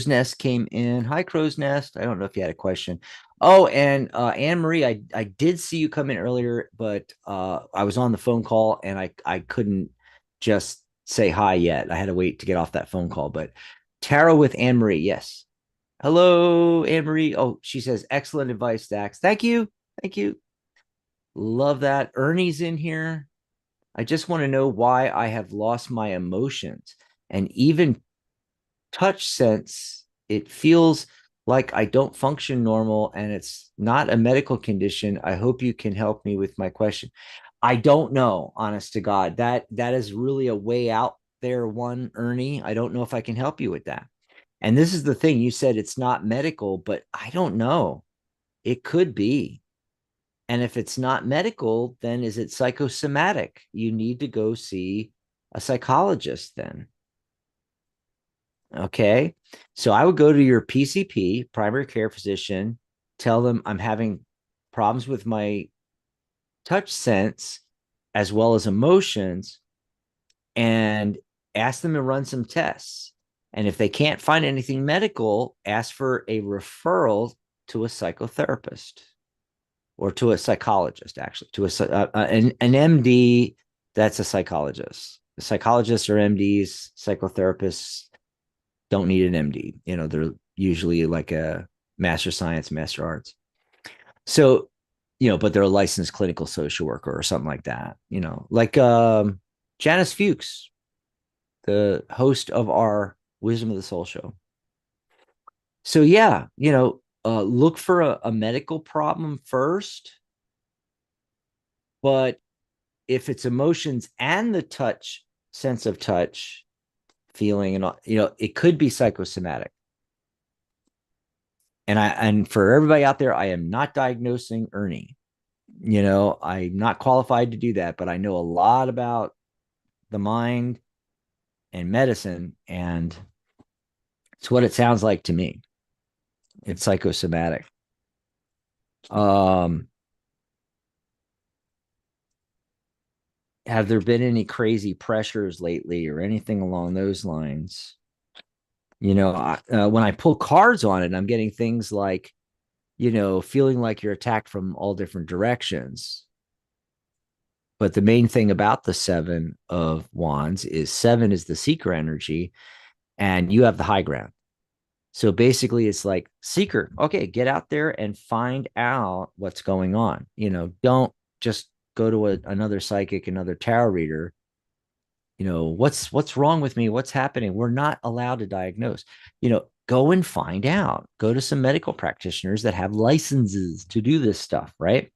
Nest came in. Hi, Crow's Nest. I don't know if you had a question. Oh, and Anne Marie, I did see you come in earlier, but I was on the phone call and I couldn't just say hi yet. I had to wait to get off that phone call. But Tarot with Anne Marie, yes. Hello, Anne Marie. Oh, she says excellent advice, Dax. Thank you. Thank you. Love that. Ernie's in here. I just want to know why I have lost my emotions and even touch sense. It feels like I don't function normal and it's not a medical condition. I hope you can help me with my question. I don't know, honest to God. That is really a way out there one, Ernie. I don't know if I can help you with that. And this is the thing. You said it's not medical, but I don't know. It could be. And if it's not medical, then is it psychosomatic? You need to go see a psychologist then. Okay. So I would go to your PCP, primary care physician, tell them I'm having problems with my touch sense as well as emotions, and ask them to run some tests. And if they can't find anything medical, ask for a referral to a psychotherapist. or to a psychologist, actually, to an MD. That's a psychologist. The psychologists or MDs, psychotherapists don't need an MD. They're usually like a master science, master arts. So, but they're a licensed clinical social worker or something like that. Like Janice Fuchs, the host of our Wisdom of the Soul show. So yeah, look for a medical problem first. But if it's emotions and the sense of touch, feeling, and it could be psychosomatic. And for everybody out there, I am not diagnosing Ernie. I'm not qualified to do that, but I know a lot about the mind and medicine, and it's what it sounds like to me. It's psychosomatic. Have there been any crazy pressures lately or anything along those lines? When I pull cards on it, I'm getting things like, feeling like you're attacked from all different directions. But the main thing about the 7 of Wands is 7 is the seeker energy, and you have the high ground. So basically, it's like, seeker, okay, get out there and find out what's going on. Don't just go to another psychic, another tarot reader. What's wrong with me? What's happening? We're not allowed to diagnose. Go and find out. Go to some medical practitioners that have licenses to do this stuff, right?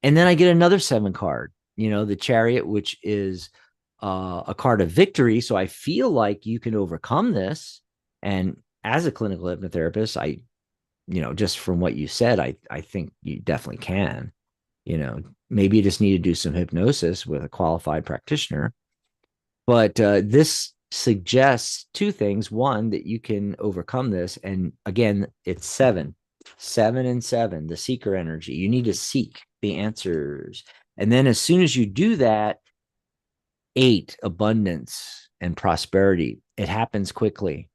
And then I get another 7 card, the Chariot, which is a card of victory. So I feel like you can overcome this. And as a clinical hypnotherapist, I just from what you said, I think you definitely can. Maybe you just need to do some hypnosis with a qualified practitioner. But this suggests 2 things. One, that you can overcome this. And again, it's 7 and 7, the seeker energy. You need to seek the answers. And then as soon as you do that, 8, abundance and prosperity. It happens quickly.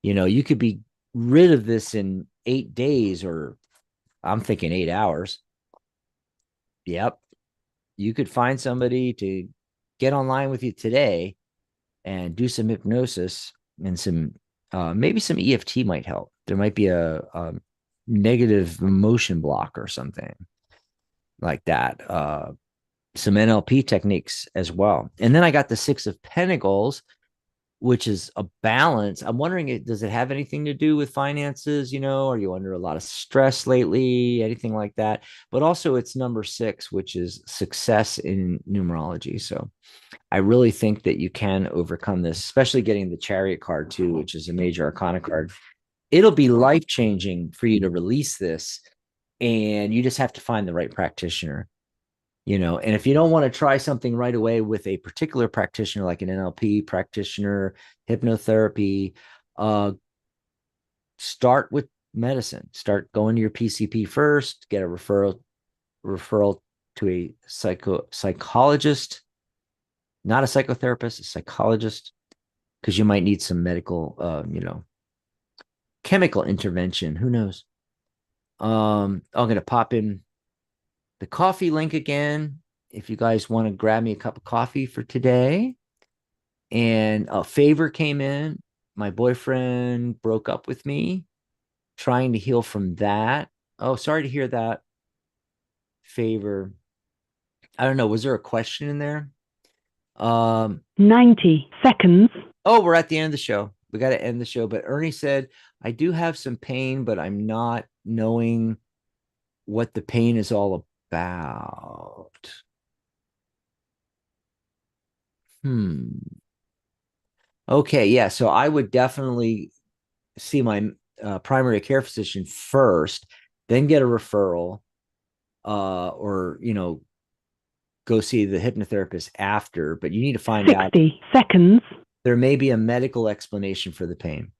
You could be rid of this in 8 days, or I'm thinking 8 hours. Yep. You could find somebody to get online with you today and do some hypnosis, and some maybe some EFT might help. There might be a negative emotion block or something like that. Some NLP techniques as well. And then I got the 6 of Pentacles, which is a balance. I'm wondering, does it have anything to do with finances? Are you under a lot of stress lately? Anything like that? But also it's number 6, which is success in numerology. So I really think that you can overcome this, especially getting the Chariot card too, which is a major arcana card. It'll be life-changing for you to release this, and you just have to find the right practitioner. And if you don't want to try something right away with a particular practitioner, like an NLP practitioner, hypnotherapy, start with medicine. Start going to your PCP first, get a referral to a psychologist, not a psychotherapist, a psychologist, because you might need some medical, chemical intervention. Who knows? I'm going to pop in the coffee link again, if you guys want to grab me a cup of coffee for today. And a favor came in. My boyfriend broke up with me, trying to heal from that. Oh, sorry to hear that. Favor. I don't know. Was there a question in there? 90 seconds. Oh, we're at the end of the show. We got to end the show. But Ernie said, I do have some pain, but I'm not knowing what the pain is all about. Okay, yeah. So I would definitely see my primary care physician first, then get a referral, or go see the hypnotherapist after. But you need to find 60 seconds. There may be a medical explanation for the pain.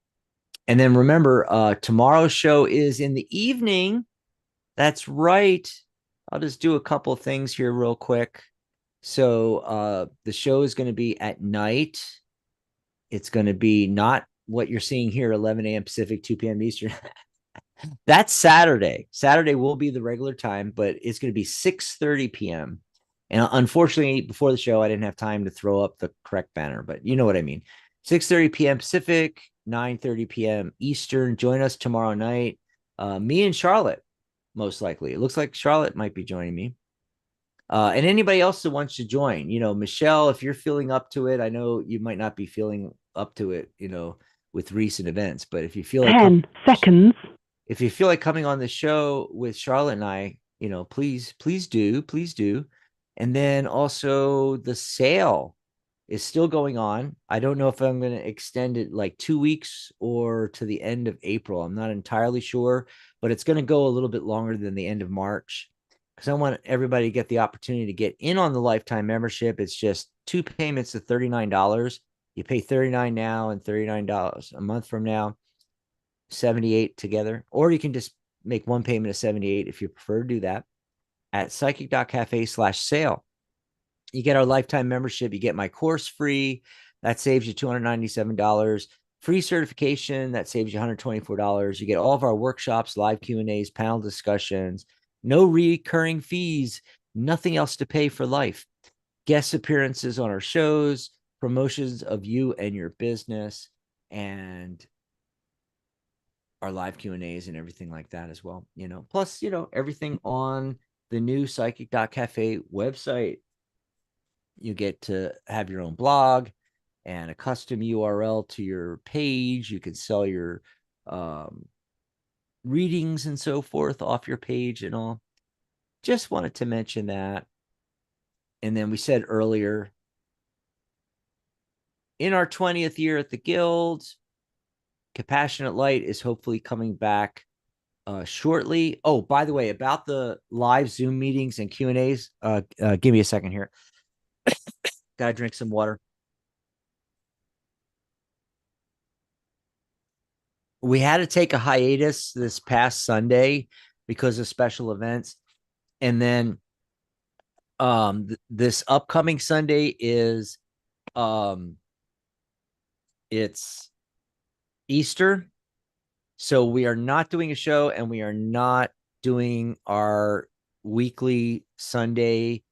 And then remember, tomorrow's show is in the evening. That's right. I'll just do a couple of things here real quick. So the show is going to be at night. It's going to be not what you're seeing here, 11 a.m. Pacific, 2 p.m. Eastern. That's Saturday. Saturday will be the regular time, but it's going to be 6:30 p.m. And unfortunately, before the show, I didn't have time to throw up the correct banner, but you know what I mean. 6:30 p.m. Pacific, 9:30 p.m. Eastern. Join us tomorrow night. Me and Charlotte, most likely. It looks like Charlotte might be joining me. And anybody else that wants to join, Michelle, if you're feeling up to it, I know you might not be feeling up to it, with recent events, but if you feel like 10 seconds. if you feel like coming on the show with Charlotte and I, please do. And then also the sale is still going on. I don't know if I'm going to extend it like 2 weeks or to the end of April. I'm not entirely sure, but it's going to go a little bit longer than the end of March because I want everybody to get the opportunity to get in on the lifetime membership. It's just 2 payments of $39. You pay $39 now and $39 a month from now. 78 together, or you can just make one payment of 78 if you prefer to do that at psychic.cafe/sale. You get our lifetime membership. You get my course free. That saves you $297. Free certification. That saves you $124. You get all of our workshops, live Q&As, panel discussions, no recurring fees, nothing else to pay for life. Guest appearances on our shows, promotions of you and your business, and our live Q&As and everything like that as well, plus, everything on the new psychic.cafe website. You get to have your own blog and a custom URL to your page. You can sell your readings and so forth off your page and all. Just wanted to mention that. And then we said earlier, in our 20th year at the Guild, Compassionate Light is hopefully coming back shortly. Oh, by the way, about the live Zoom meetings and Q&As, give me a second here. Gotta drink some water. We had to take a hiatus this past Sunday because of special events. And then this upcoming Sunday is it's Easter. So we are not doing a show and we are not doing our weekly Sunday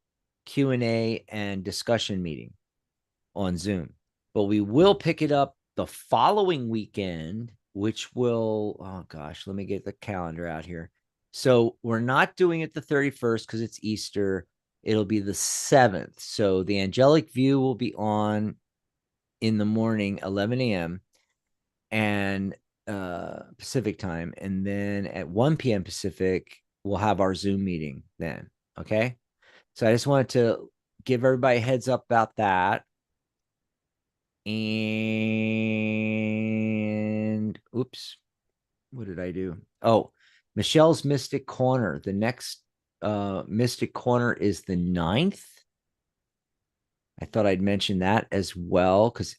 Q&A and discussion meeting on Zoom. But we will pick it up the following weekend, which will, oh gosh, let me get the calendar out here. So we're not doing it the 31st because it's Easter. It'll be the 7th. So the Angelic View will be on in the morning, 11 a.m. and Pacific time. And then at 1 p.m. Pacific, we'll have our Zoom meeting then. Okay. So I just wanted to give everybody a heads up about that. And oops, what did I do? Oh, Michelle's Mystic Corner. The next Mystic Corner is the 9th. I thought I'd mention that as well because,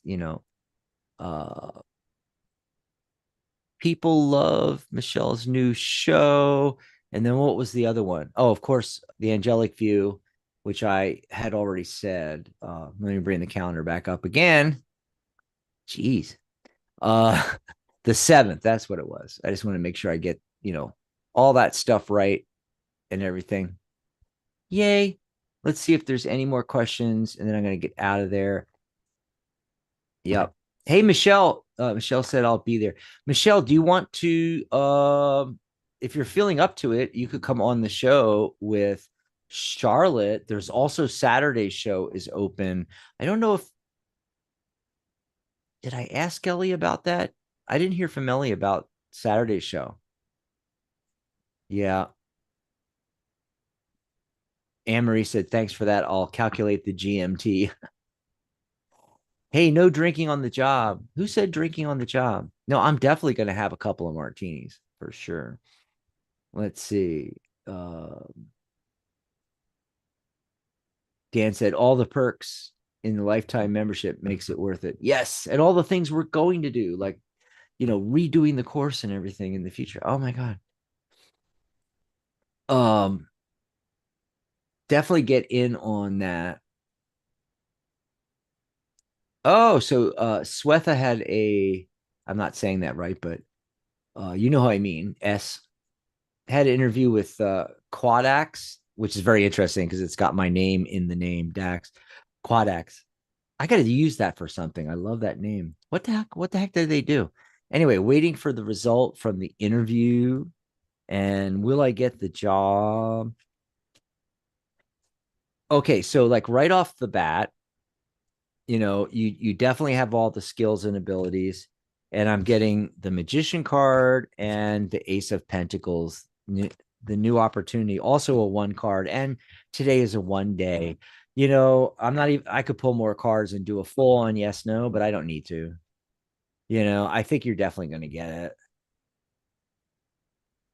people love Michelle's new show. And then what was the other one? Oh, of course, the Angelic View, which I had already said. Let me bring the calendar back up again. Jeez. The 7th, that's what it was. I just want to make sure I get, all that stuff right and everything. Yay. Let's see if there's any more questions, and then I'm going to get out of there. Yep. Hey, Michelle. Michelle said I'll be there. Michelle, do you want to, if you're feeling up to it, you could come on the show with Charlotte. There's also Saturday's show is open. I don't know if, did I ask Ellie about that? I didn't hear from Ellie about Saturday's show. Yeah. Anne-Marie said, thanks for that. I'll calculate the GMT. Hey, no drinking on the job. Who said drinking on the job? No, I'm definitely going to have a couple of martinis for sure. Let's see. Dan said, all the perks in the lifetime membership makes it worth it. Yes. And all the things we're going to do, like, redoing the course and everything in the future. Oh my God. Definitely get in on that. Oh, so Swetha had I'm not saying that right, but You know how I mean. S had an interview with Quadax, which is very interesting because it's got my name in the name, Dax. Quadax. I got to use that for something. I love that name. What the heck? What the heck did they do? Anyway, waiting for the result from the interview. And will I get the job? Okay, so like right off the bat, you definitely have all the skills and abilities. And I'm getting the Magician card and the Ace of Pentacles, the new opportunity, also a one card. And today is a one day. I'm not even, I could pull more cards and do a full on yes, no, but I don't need to. I think you're definitely going to get it.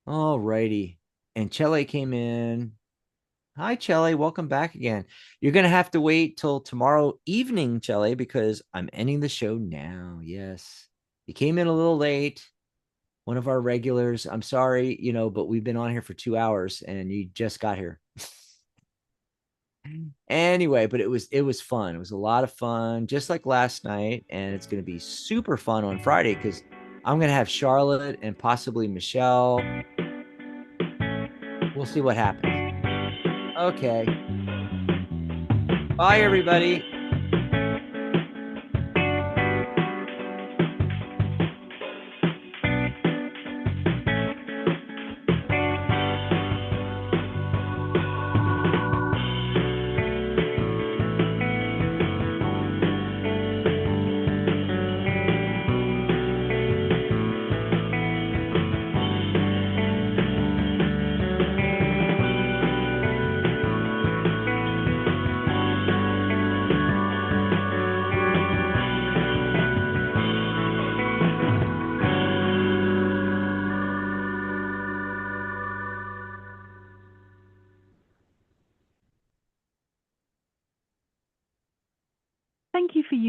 All righty. And Chele came in. Hi, Chele. Welcome back again. You're going to have to wait till tomorrow evening, Chele, because I'm ending the show now. Yes. You came in a little late. One of our regulars. I'm sorry, but we've been on here for 2 hours and you just got here. Anyway, but it was fun. It was a lot of fun, just like last night. And it's going to be super fun on Friday because I'm going to have Charlotte and possibly Michelle. We'll see what happens. Okay. Bye, everybody. Thank you for using